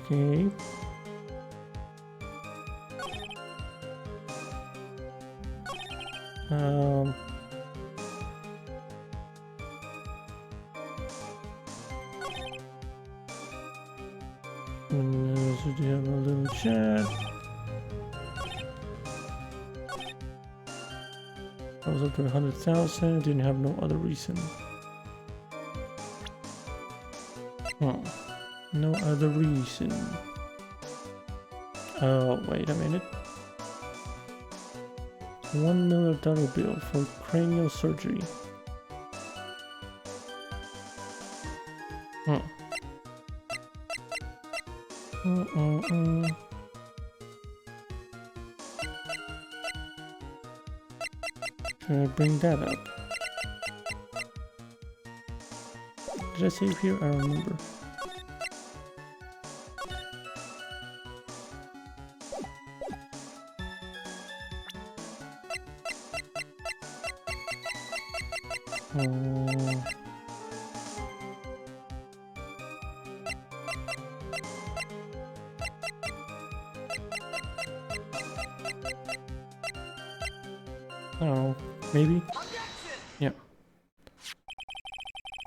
S1: Okay. Should you have a little chat? I was up to 100,000, didn't have no other reason. No other reason. Oh, wait a minute. $1 million bill for cranial surgery. Should I bring that up? Did I save here? I don't remember. Oh, maybe? Yeah.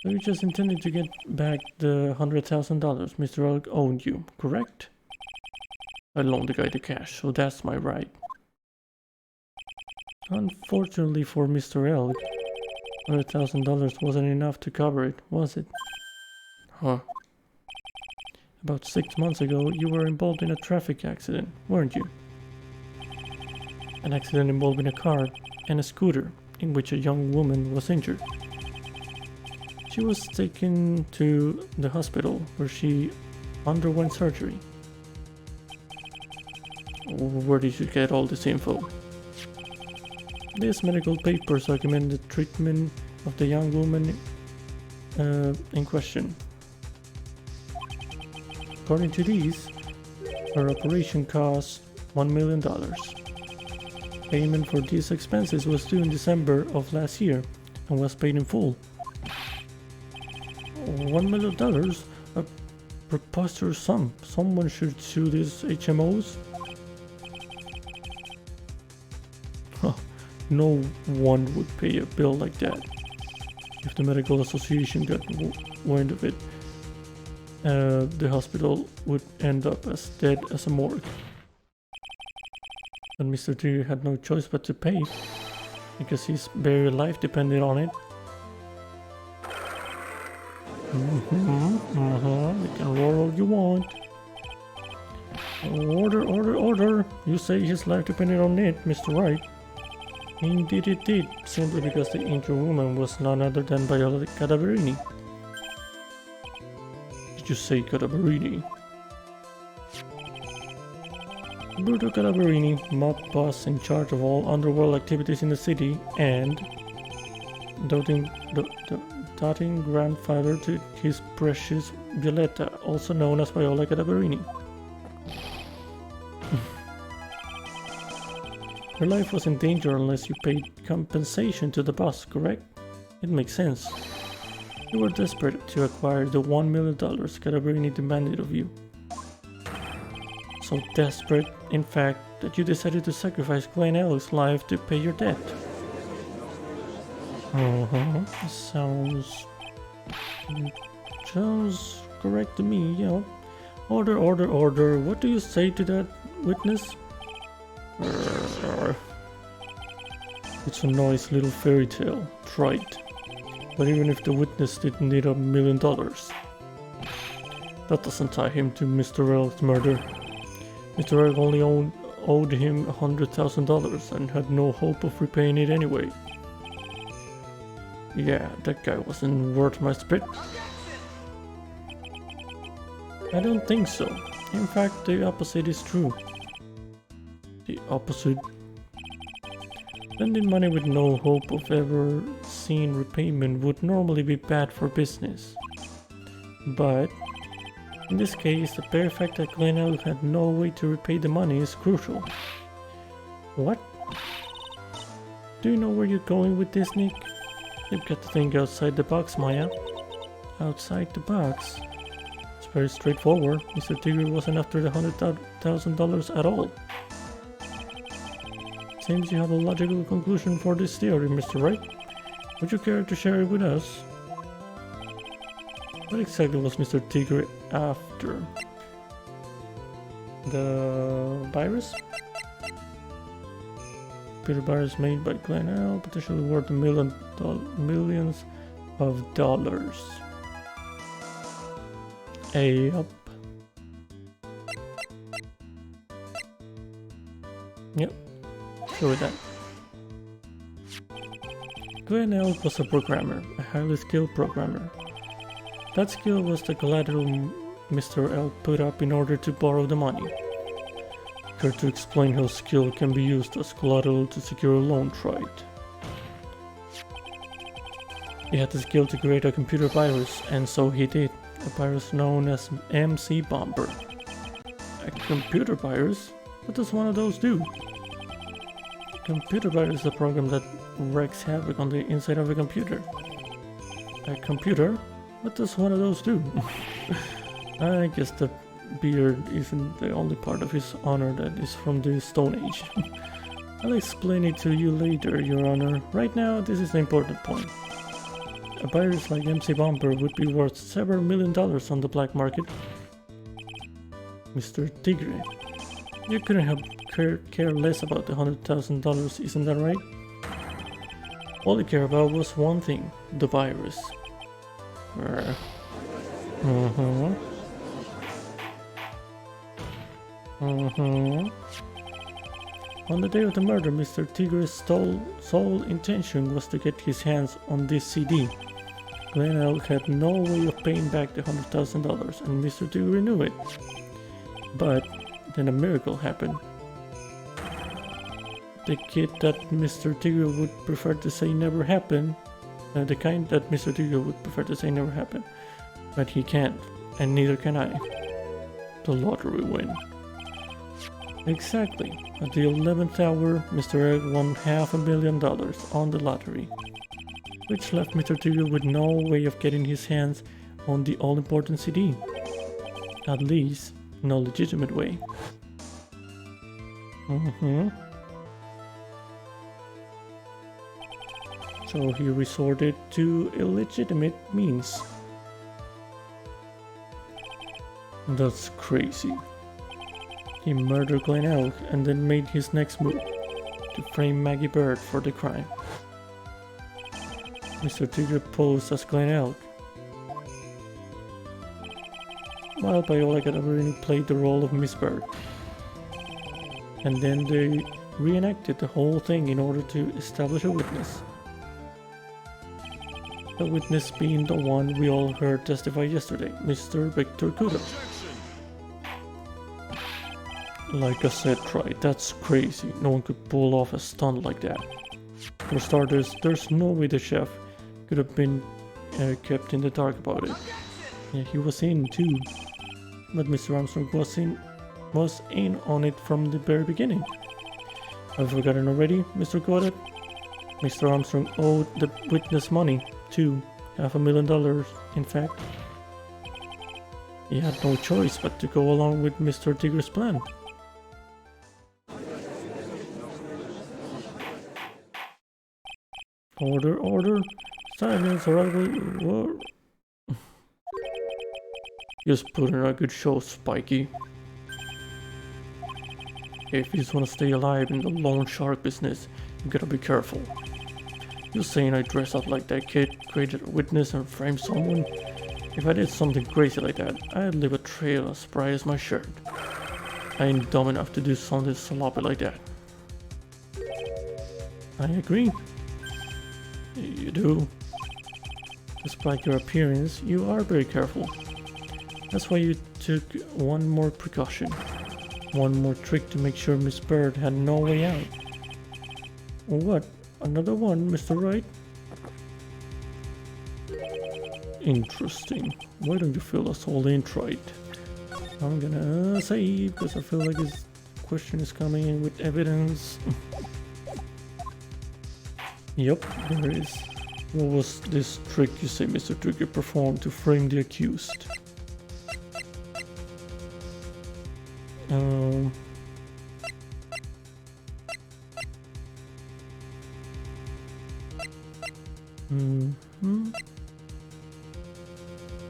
S1: So you just intended to get back the $100,000 Mr. Elk owed you, correct? I loaned the guy the cash, so that's my right. Unfortunately for Mr. Elk, $100,000 wasn't enough to cover it, was it? Huh. About 6 months ago, you were involved in a traffic accident, weren't you? An accident involving a car and a scooter, in which a young woman was injured. She was taken to the hospital, where she underwent surgery. Where did you get all this info? These medical papers document the treatment of the young woman in question. According to these, her operation cost $1 million. Payment for these expenses was due in December of last year and was paid in full. $1 million? A preposterous sum. Someone should sue these HMOs. No one would pay a bill like that. If the medical association got wind of it, the hospital would end up as dead as a morgue. But Mr. T had no choice but to pay, because his very life depended on it. You can roar all you want. Order. You say his life depended on it, Mr. Wright. Indeed it did, simply because the injured woman was none other than Viola Cadaverini. Did you say Cadaverini? Bruto Cadaverini, mob boss in charge of all underworld activities in the city, and doting grandfather to his precious Violetta, also known as Viola Cadaverini. Your life was in danger unless you paid compensation to the boss, correct? It makes sense. You were desperate to acquire the $1 million Cadaverini demanded of you. So desperate, in fact, that you decided to sacrifice Glenn Elliot's life to pay your debt. Sounds correct to me, yeah. Order. What do you say to that, witness? It's a nice little fairy tale, right? But even if the witness didn't need $1 million, that doesn't tie him to Mr. Elk's murder. Mr. Elk only owed him $100,000 and had no hope of repaying it anyway. Yeah, that guy wasn't worth my spit. I don't think so. In fact, the opposite is true. The opposite? Lending money with no hope of ever seeing repayment would normally be bad for business. But in this case, the bare fact that Glenn Elk had no way to repay the money is crucial. What? Do you know where you're going with this, Nick? You've got to think outside the box, Maya. Outside the box? It's very straightforward. Mr. Tigger wasn't after the $100,000 at all. Seems you have a logical conclusion for this theory, Mr. Wright. Would you care to share it with us? What exactly was Mr. Tigger after? The virus? Computer virus made by Glenn Elk, potentially worth millions of dollars. Yup. Yep. Sure with that. Glenn Elk was a programmer, a highly skilled programmer. That skill was the collateral Mr. L put up in order to borrow the money. Care to explain how skill can be used as collateral to secure a loan trade? He had the skill to create a computer virus, and so he did. A virus known as MC Bomber. A computer virus? What does one of those do? A computer virus is a program that wreaks havoc on the inside of a computer. A computer? What does one of those do? I guess the beard isn't the only part of his honor that is from the Stone Age. I'll explain it to you later, Your Honor. Right now, this is the important point. A virus like MC Bomber would be worth several $1,000,000 on the black market. Mr. Tigre, you couldn't have care less about the $100,000, isn't that right? All you care about was one thing, the virus. On the day of the murder, Mr. Tigre's sole intention was to get his hands on this CD. Glenn Elk had no way of paying back the $100,000, and Mr. Tigre knew it. But then a miracle happened. The kid that Mr. Tigre would prefer to say never happened, the kind that Mr. Tigre would prefer to say never happened, but he can't, and neither can I. The lottery win. Exactly. At the 11th hour, Mr. Egg won $500,000 on the lottery, which left Mr. Tigre with no way of getting his hands on the all-important CD. At least, no legitimate way. So he resorted to illegitimate means. That's crazy. He murdered Glenn Elk and then made his next move to frame Maggie Bird for the crime. Mr. Tigre posed as Glenn Elk, while Viola Gadaverini played the role of Miss Bird. And then they reenacted the whole thing in order to establish a witness. The witness being the one we all heard testify yesterday, Mr. Victor Kudo. Like I said, Troy, that's crazy. No one could pull off a stunt like that. For starters, there's no way the chef could have been kept in the dark about it. Yeah, he was in too. But Mr. Armstrong was in on it from the very beginning. Have you forgotten already, Mr. Goddard? Mr. Armstrong owed the witness money too. $500,000, in fact. He had no choice but to go along with Mr. Tigre's plan. Order, order. Silence or I will... Just put in a good show, Spiky. If you just want to stay alive in the loan shark business, you gotta be careful. You saying I dress up like that kid, created a witness and framed someone? If I did something crazy like that, I'd leave a trail as bright as my shirt. I ain't dumb enough to do something sloppy like that. I agree. You do. Despite your appearance, you are very careful. That's why you took one more precaution. One more trick to make sure Miss Bird had no way out. What? Another one, Mr. Wright? Interesting. Why don't you fill us all in, Wright? I'm gonna say, because I feel like this question is coming in with evidence. Yep, there is. What was this trick you say Mr. Trigger performed to frame the accused?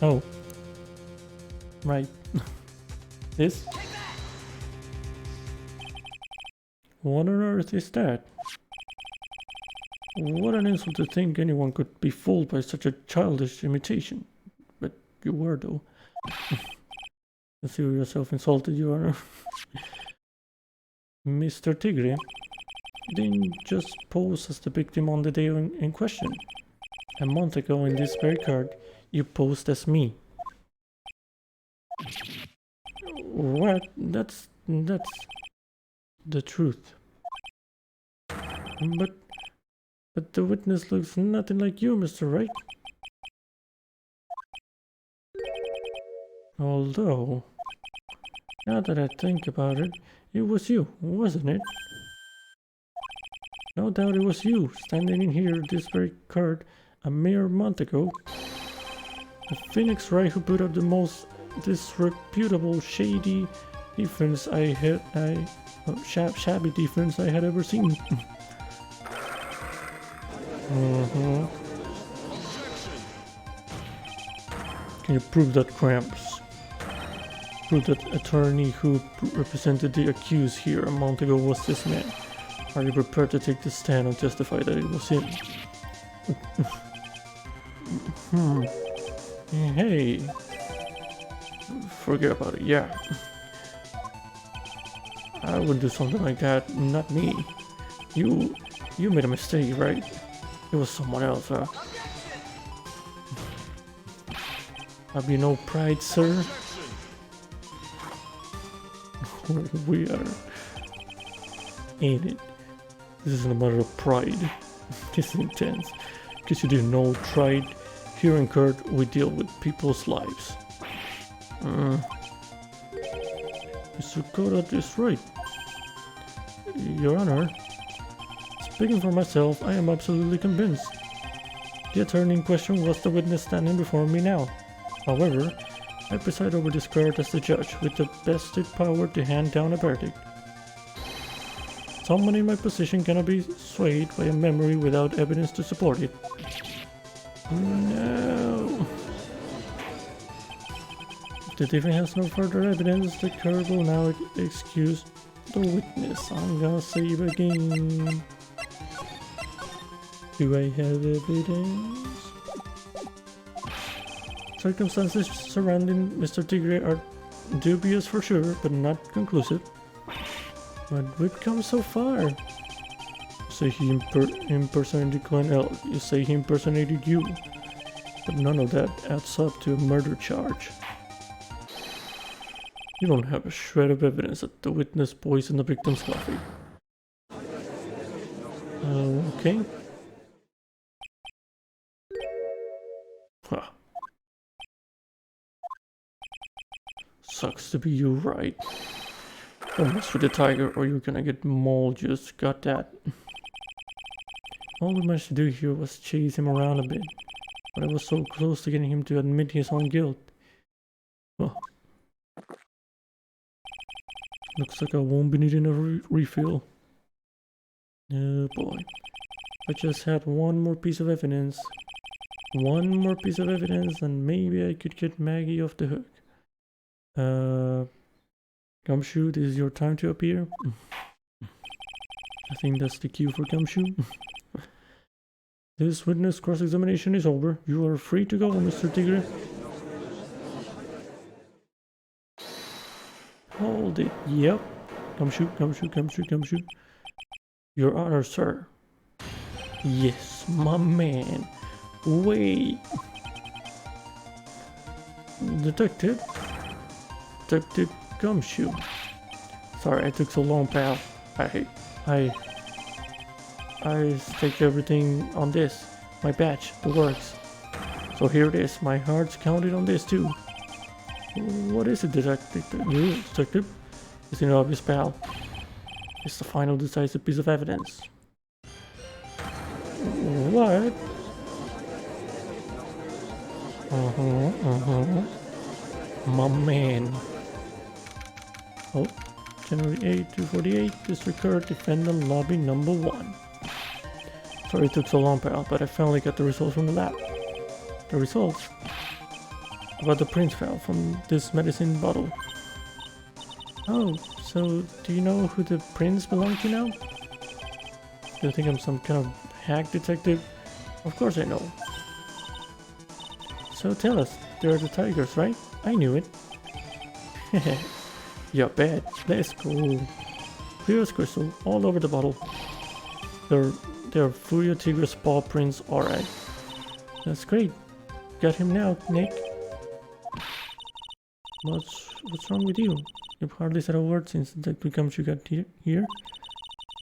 S1: Oh. Right. This? What on earth is that? What an insult to think anyone could be fooled by such a childish imitation. But you were, though. Consider yourself insulted, Your Honor. Mr. Tigre, you didn't just pose as the victim on the day in question. A month ago in this very card, you posed as me. What? That's the truth. But the witness looks nothing like you, Mr. Wright. Although, now that I think about it, it was you, wasn't it? No doubt it was you, standing in here this very card a mere month ago. The Phoenix Wright who put up the most disreputable, shady defense shabby defense I had ever seen. Can you prove that, Cramps? Prove that attorney who represented the accused here a month ago was this man. Are you prepared to take the stand and testify that it was him? Hey. Forget about it, yeah. I would do something like that, not me. You made a mistake, right? It was someone else, huh? Have you no pride, sir? We are. Ain't it? This isn't a matter of pride. This is intense. Because you didn't know, tried. Here in court, we deal with people's lives. Mr. Koda is right. Your Honor, speaking for myself, I am absolutely convinced. The attorney in question was the witness standing before me now. However, I preside over this court as the judge with the vested power to hand down a verdict. Someone in my position cannot be swayed by a memory without evidence to support it. No. If the defense has no further evidence, the court will now excuse the witness. I'm gonna save again. Do I have evidence? Circumstances surrounding Mr. Tigre are dubious for sure, but not conclusive. But we've come so far. You say he impersonated Glenn L. You say he impersonated you. But none of that adds up to a murder charge. You don't have a shred of evidence that the witness poisoned the victim's coffee. Okay. Huh. Sucks to be you, right? Don't mess with the tiger or you're gonna get mauled. Just got that. All we managed to do here was chase him around a bit. But I was so close to getting him to admit his own guilt. Well, looks like I won't be needing a refill. Oh boy. I just had one more piece of evidence. One more piece of evidence and maybe I could get Maggie off the hook. Gumshoe, this is your time to appear. I think that's the cue for Gumshoe. This witness cross-examination is over. You are free to go, Mr. Tigre. Hold it. Yep. Gumshoe, Gumshoe, Gumshoe, Gumshoe. Your Honor, sir. Yes, my man. Wait. Detective Gumshoe. Sorry I took so long, pal. I staked everything on this. My badge, the works. So here it is. My heart's counted on this too. What is it, detective? Detective? It's an obvious, pal. It's the final decisive piece of evidence. What? My man. Oh, January 8, 248, District Court, Defendant Lobby number 1. Sorry it took so long, pal, but I finally got the results from the lab. The results? About the prints found from this medicine bottle. Oh, so do you know who the prints belong to now? Do you think I'm some kind of hack detective? Of course I know. So tell us, they're the tigers, right? I knew it. You bet. Let's go. Clear as crystal, all over the bottle. They're Furio Tigre's paw prints, alright. That's great. Got him now, Nick. What's wrong with you? You've hardly said a word since Detective Gumshoe got here.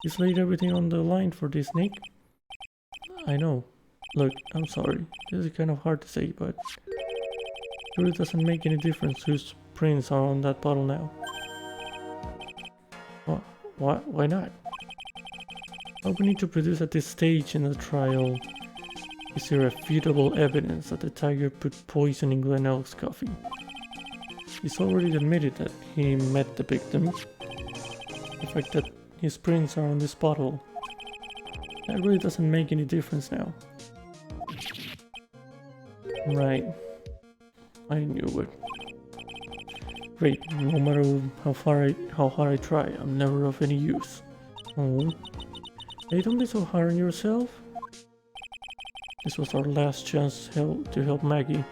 S1: He's laid everything on the line for this, Nick. I know. Look, I'm sorry. This is kind of hard to say, but it really doesn't make any difference whose prints are on that bottle now. Why not? What we need to produce at this stage in the trial is irrefutable evidence that the tiger put poison in Glen Elk's coffee. He's already admitted that he met the victim. The fact that his prints are on this bottle, that really doesn't make any difference now. Right. I knew it. Great, no matter how hard I try, I'm never of any use. Oh. Hey, don't be so hard on yourself. This was our last chance to help Maggie.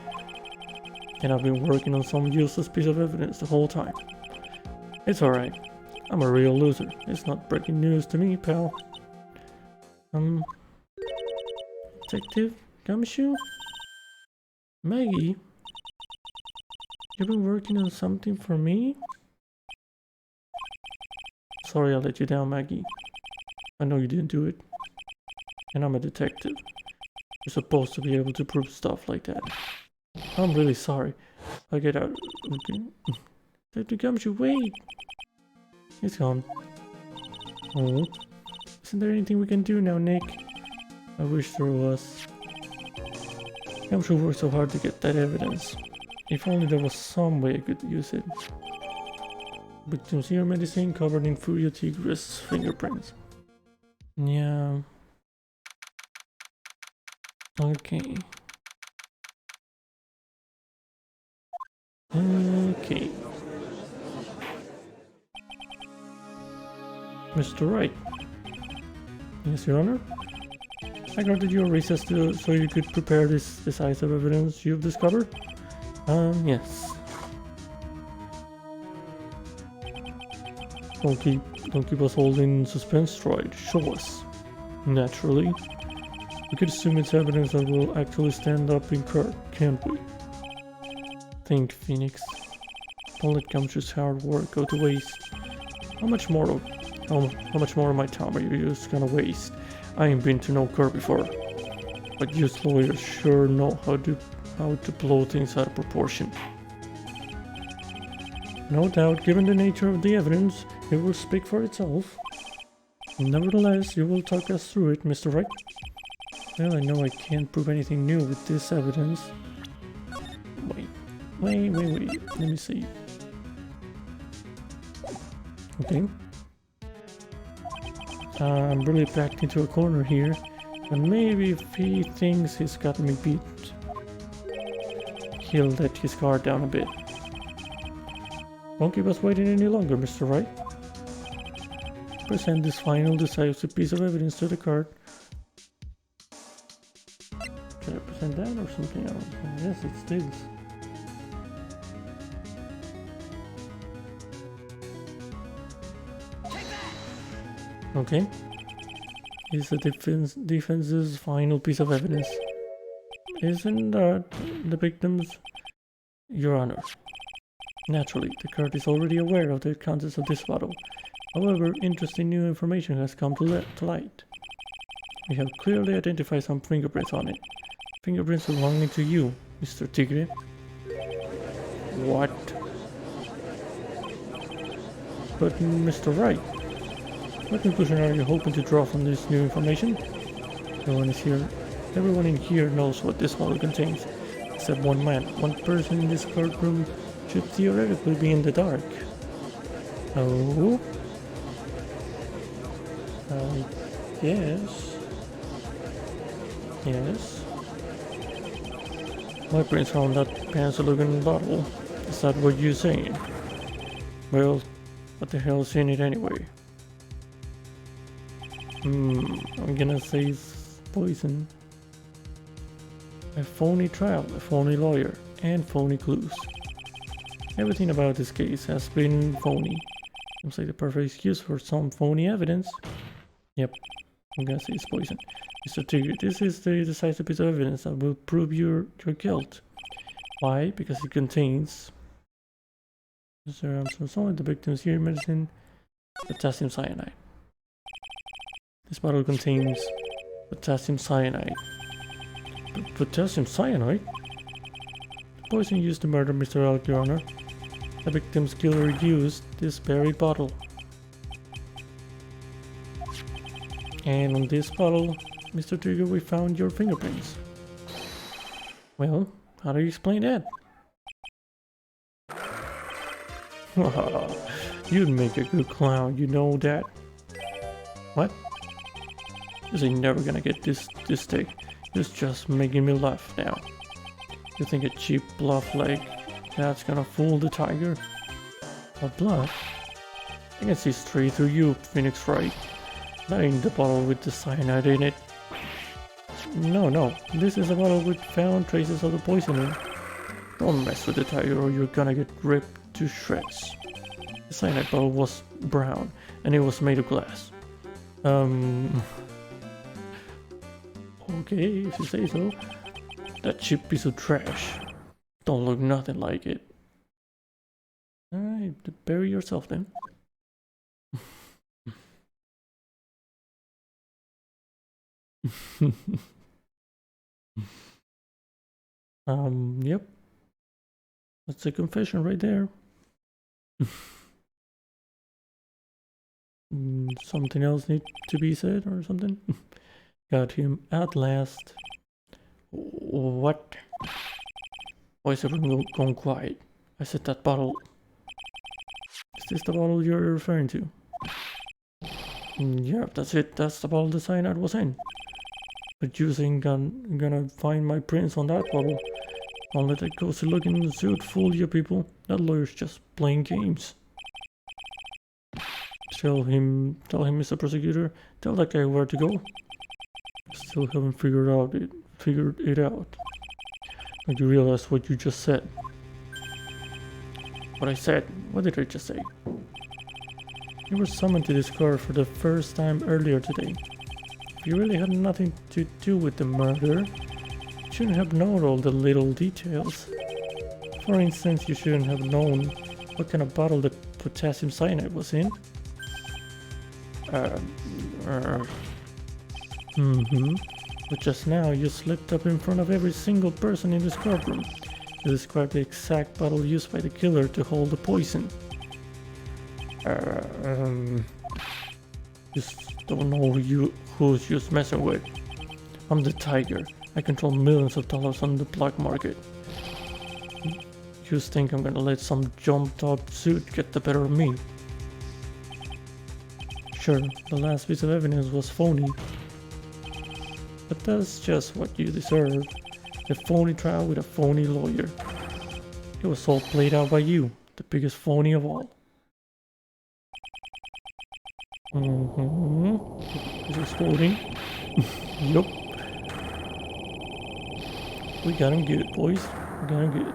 S1: And I've been working on some useless piece of evidence the whole time. It's alright. I'm a real loser. It's not breaking news to me, pal. Detective Gumshoe? Maggie? You've been working on something for me? Sorry I let you down, Maggie. I know you didn't do it. And I'm a detective. You're supposed to be able to prove stuff like that. I'm really sorry. I'll get out. Okay. Detective Gumshoe, wait! He's gone. Oh. Isn't there anything we can do now, Nick? I wish there was. Gumshoe worked so hard to get that evidence. If only there was some way I could use it. Victim's ear medicine covered in Furia Tigris fingerprints. Yeah. Okay. Okay. Mr. Wright. Yes, Your Honor? I granted you a recess so you could prepare this decisive evidence you've discovered? Yes. Don't keep us all in suspense, Troy. Show us. Naturally. We could assume it's evidence that will actually stand up in court, can't we? Think, Phoenix. Don't let Gumshoe's hard work go to waste. How much more of my time are you just gonna waste? I ain't been to no court before. But you lawyers sure know how to blow things out of proportion. No doubt, given the nature of the evidence, it will speak for itself. Nevertheless, you will talk us through it, Mr. Wright. Well, I know I can't prove anything new with this evidence. Wait. Let me see. Okay. I'm really backed into a corner here. And maybe if he thinks he's got me beat, he'll let his guard down a bit. Won't keep us waiting any longer, Mr. Wright. Present this final decisive piece of evidence to the court. Should I present that or something else? Yes, it's this. Okay. Is the defense's final piece of evidence. Isn't that the victim's? Your Honor. Naturally, the court is already aware of the contents of this bottle. However, interesting new information has come to light. We have clearly identified some fingerprints on it. Fingerprints belonging to you, Mr. Tigre. What? But Mr. Wright, what conclusion are you hoping to draw from this new information? Everyone in here knows what this bottle contains, except one man. One person in this courtroom should theoretically be in the dark. Oh? Yes. Yes. My prints are on that pencil-looking bottle. Is that what you're saying? Well, what the hell's in it anyway? I'm gonna say it's poison. A phony trial, a phony lawyer, and phony clues. Everything about this case has been phony. Seems like the perfect excuse for some phony evidence. Yep, I'm gonna say it's poison. Mr. Tigre, this is the decisive piece of evidence that will prove your guilt. Why? Because it contains Mr. I'm so sorry, the victim's here medicine, potassium cyanide. This bottle contains potassium cyanide. Potassium cyanide? The poison used to murder Mr. Elk, Your Honor. The victim's killer used this very bottle. And on this bottle, Mr. Trigger, we found your fingerprints. Well, how do you explain that? You'd make a good clown, you know that. What? This ain't never gonna get this stick. It's just making me laugh now. You think a cheap bluff like that's gonna fool the tiger? A bluff? I can see straight through you, Phoenix Wright. That ain't the bottle with the cyanide in it. No, this is a bottle with found traces of the poison in. Don't mess with the tiger or you're gonna get ripped to shreds. The cyanide bottle was brown and it was made of glass. Okay, if you say so. That cheap piece of trash. Don't look nothing like it. Alright, bury yourself then. Yep. That's a confession right there. Something else need to be said or something? Got him at last. What? Why is everyone gone quiet? I said that bottle. Is this the bottle you're referring to? Yeah, that's it. That's the bottle the cyanide was in. But you think I'm gonna find my prints on that bottle? Don't let that ghostly looking suit fool you people. That lawyer's just playing games. Tell him, Mr. Prosecutor. Tell that guy where to go. Still haven't figured it out. Don't you realize what you just said? What I said? What did I just say? You were summoned to this car for the first time earlier today. If you really had nothing to do with the murder, you shouldn't have known all the little details. For instance, you shouldn't have known what kind of bottle the potassium cyanide was in. But just now, you slipped up in front of every single person in this courtroom. You described the exact bottle used by the killer to hold the poison. Just don't know who's just messing with. I'm the tiger. I control millions of dollars on the black market. You just think I'm gonna let some jumped up suit get the better of me? Sure, the last piece of evidence was phony. But that's just what you deserve. A phony trial with a phony lawyer. It was all played out by you, the biggest phony of all. Is exploding. Yup. We got him good, boys. We got him good.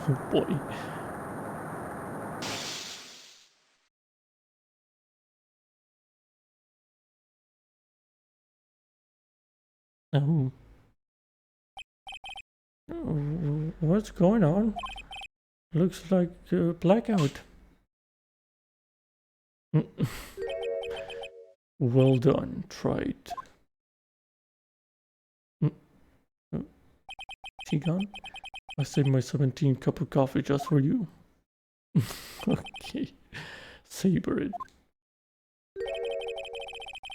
S1: Oh boy. What's going on? Looks like a blackout. Well done, tried. She gone? I saved my 17th cup of coffee just for you. Okay, savor it.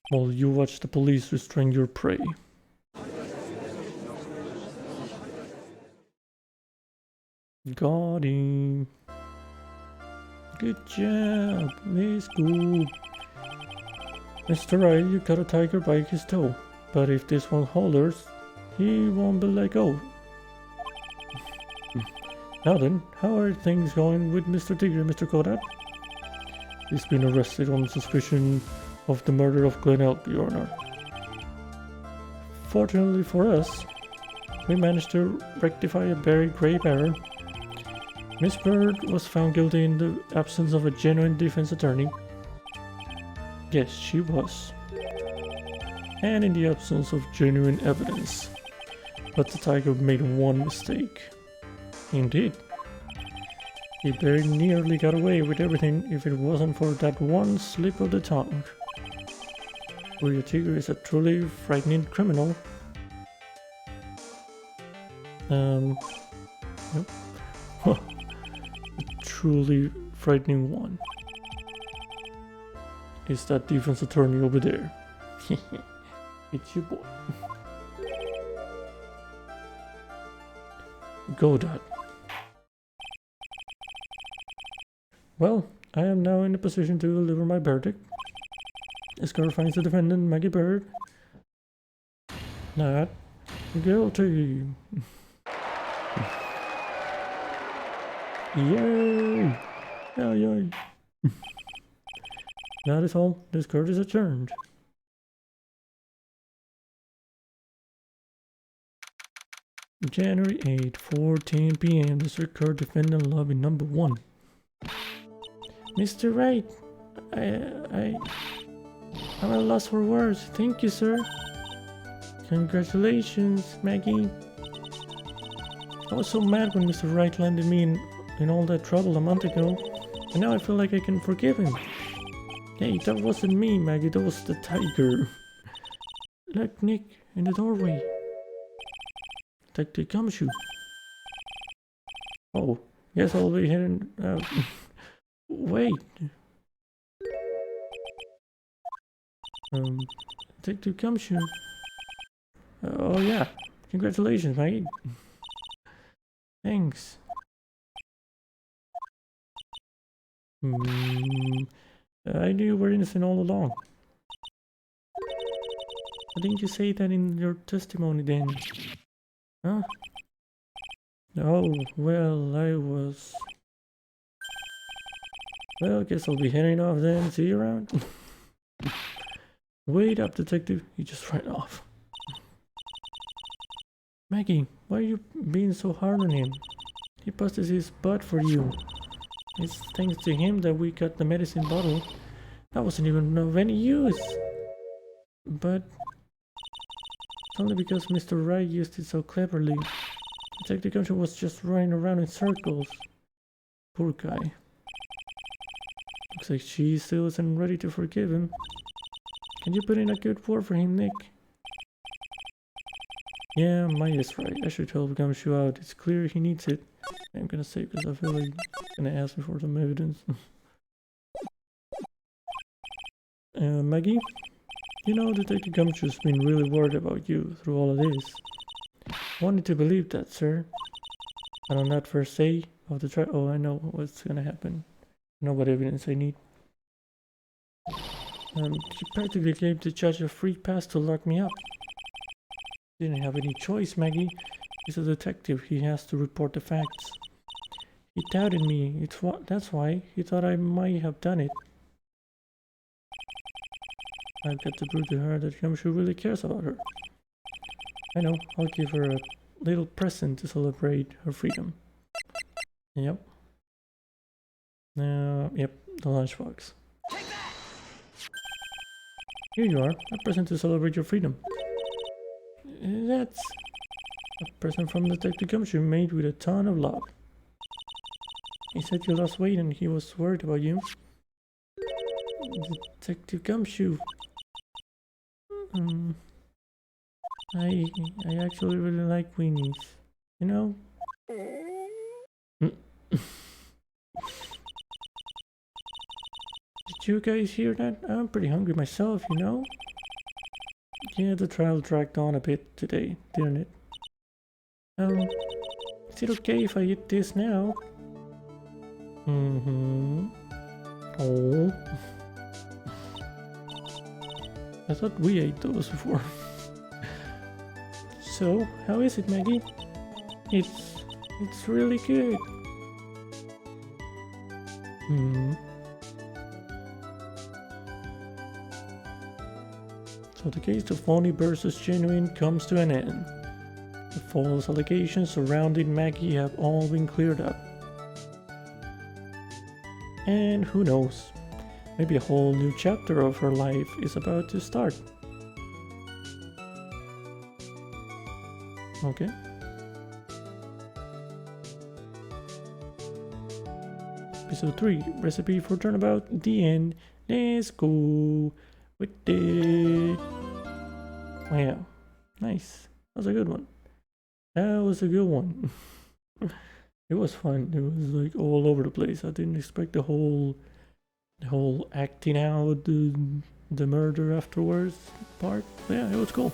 S1: While you watch the police restrain your prey. Got him. Good job, Miss Good. Mr. Wright, you got a tiger by his toe, but if this one holders, he won't be let go. Now then, how are things going with Mr. Tigger, Mr. Kodak? He's been arrested on suspicion of the murder of Glenn Elk, Your Honor. Fortunately for us, we managed to rectify a very grave error. Miss Bird was found guilty in the absence of a genuine defense attorney. Yes, she was. And in the absence of genuine evidence. But the tiger made one mistake. Indeed. He very nearly got away with everything if it wasn't for that one slip of the tongue. Your Tigger is a truly frightening criminal. Yep. A truly frightening one. Is that defense attorney over there? It's your boy. Go, Dad. Well, I am now in a position to deliver my verdict. This court finds the defendant, Maggie Bird, not guilty. Yay! Yay, yay. That is all. This court is adjourned. January 8, 4:10 p.m. District Court Defendant Lobby Number 1. Mr. Wright, I'm at a loss for words. Thank you, sir. Congratulations, Maggie. I was so mad when Mr. Wright landed me in all that trouble a month ago, and now I feel like I can forgive him. Hey, that wasn't me, Maggie. That was the tiger. Look, Nick, in the doorway. Detective Gumshoe. Oh, yes, I'll be heading out. Wait. Detective Gumshoe. Oh yeah, congratulations, mate. Thanks. I knew you were innocent all along. Why didn't you say that in your testimony then? Huh? Oh, well, I was... Well, I guess I'll be heading off then. See you around. Wait up, detective. He just ran off. Maggie, why are you being so hard on him? He busted his butt for you. It's thanks to him that we got the medicine bottle. That wasn't even of any use. But it's only because Mr. Wright used it so cleverly. Detective Gumshoe was just running around in circles. Poor guy. Looks like she still isn't ready to forgive him. Can you put in a good word for him, Nick? Yeah, Maya is right. I should help Gumshoe out. It's clear he needs it. I'm gonna say because I feel like he's gonna ask me for some evidence. Maggie? You know, Detective Gumshoe's been really worried about you through all of this. Wanted to believe that, sir. And on that first day of the trial, oh, I know what's gonna happen. I know what evidence I need. She practically gave the judge a free pass to lock me up. Didn't have any choice, Maggie. He's a detective. He has to report the facts. He doubted me. That's why he thought I might have done it. I've got to prove to her that Gumshoe really cares about her. I know. I'll give her a little present to celebrate her freedom. Yep. Yep. The lunchbox. Here you are. A present to celebrate your freedom. That's a present from Detective Gumshoe made with a ton of love. He said you lost weight and he was worried about you. Detective Gumshoe. I actually really like weenies. You know? Did you guys hear that? I'm pretty hungry myself, you know? Yeah, the trial dragged on a bit today, didn't it? Is it okay if I eat this now? Oh. I thought we ate those before. So, how is it, Maggie? It's really good. So the case of phony versus genuine comes to an end. The false allegations surrounding Maggie have all been cleared up. And who knows, maybe a whole new chapter of her life is about to start. Okay. episode 3, recipe for Turnabout, the end. Let's go with it. Oh yeah, nice. That was a good one. That was a good one. It was fun. It was like all over the place. I didn't expect the whole acting out the murder afterwards part. Yeah, it was cool.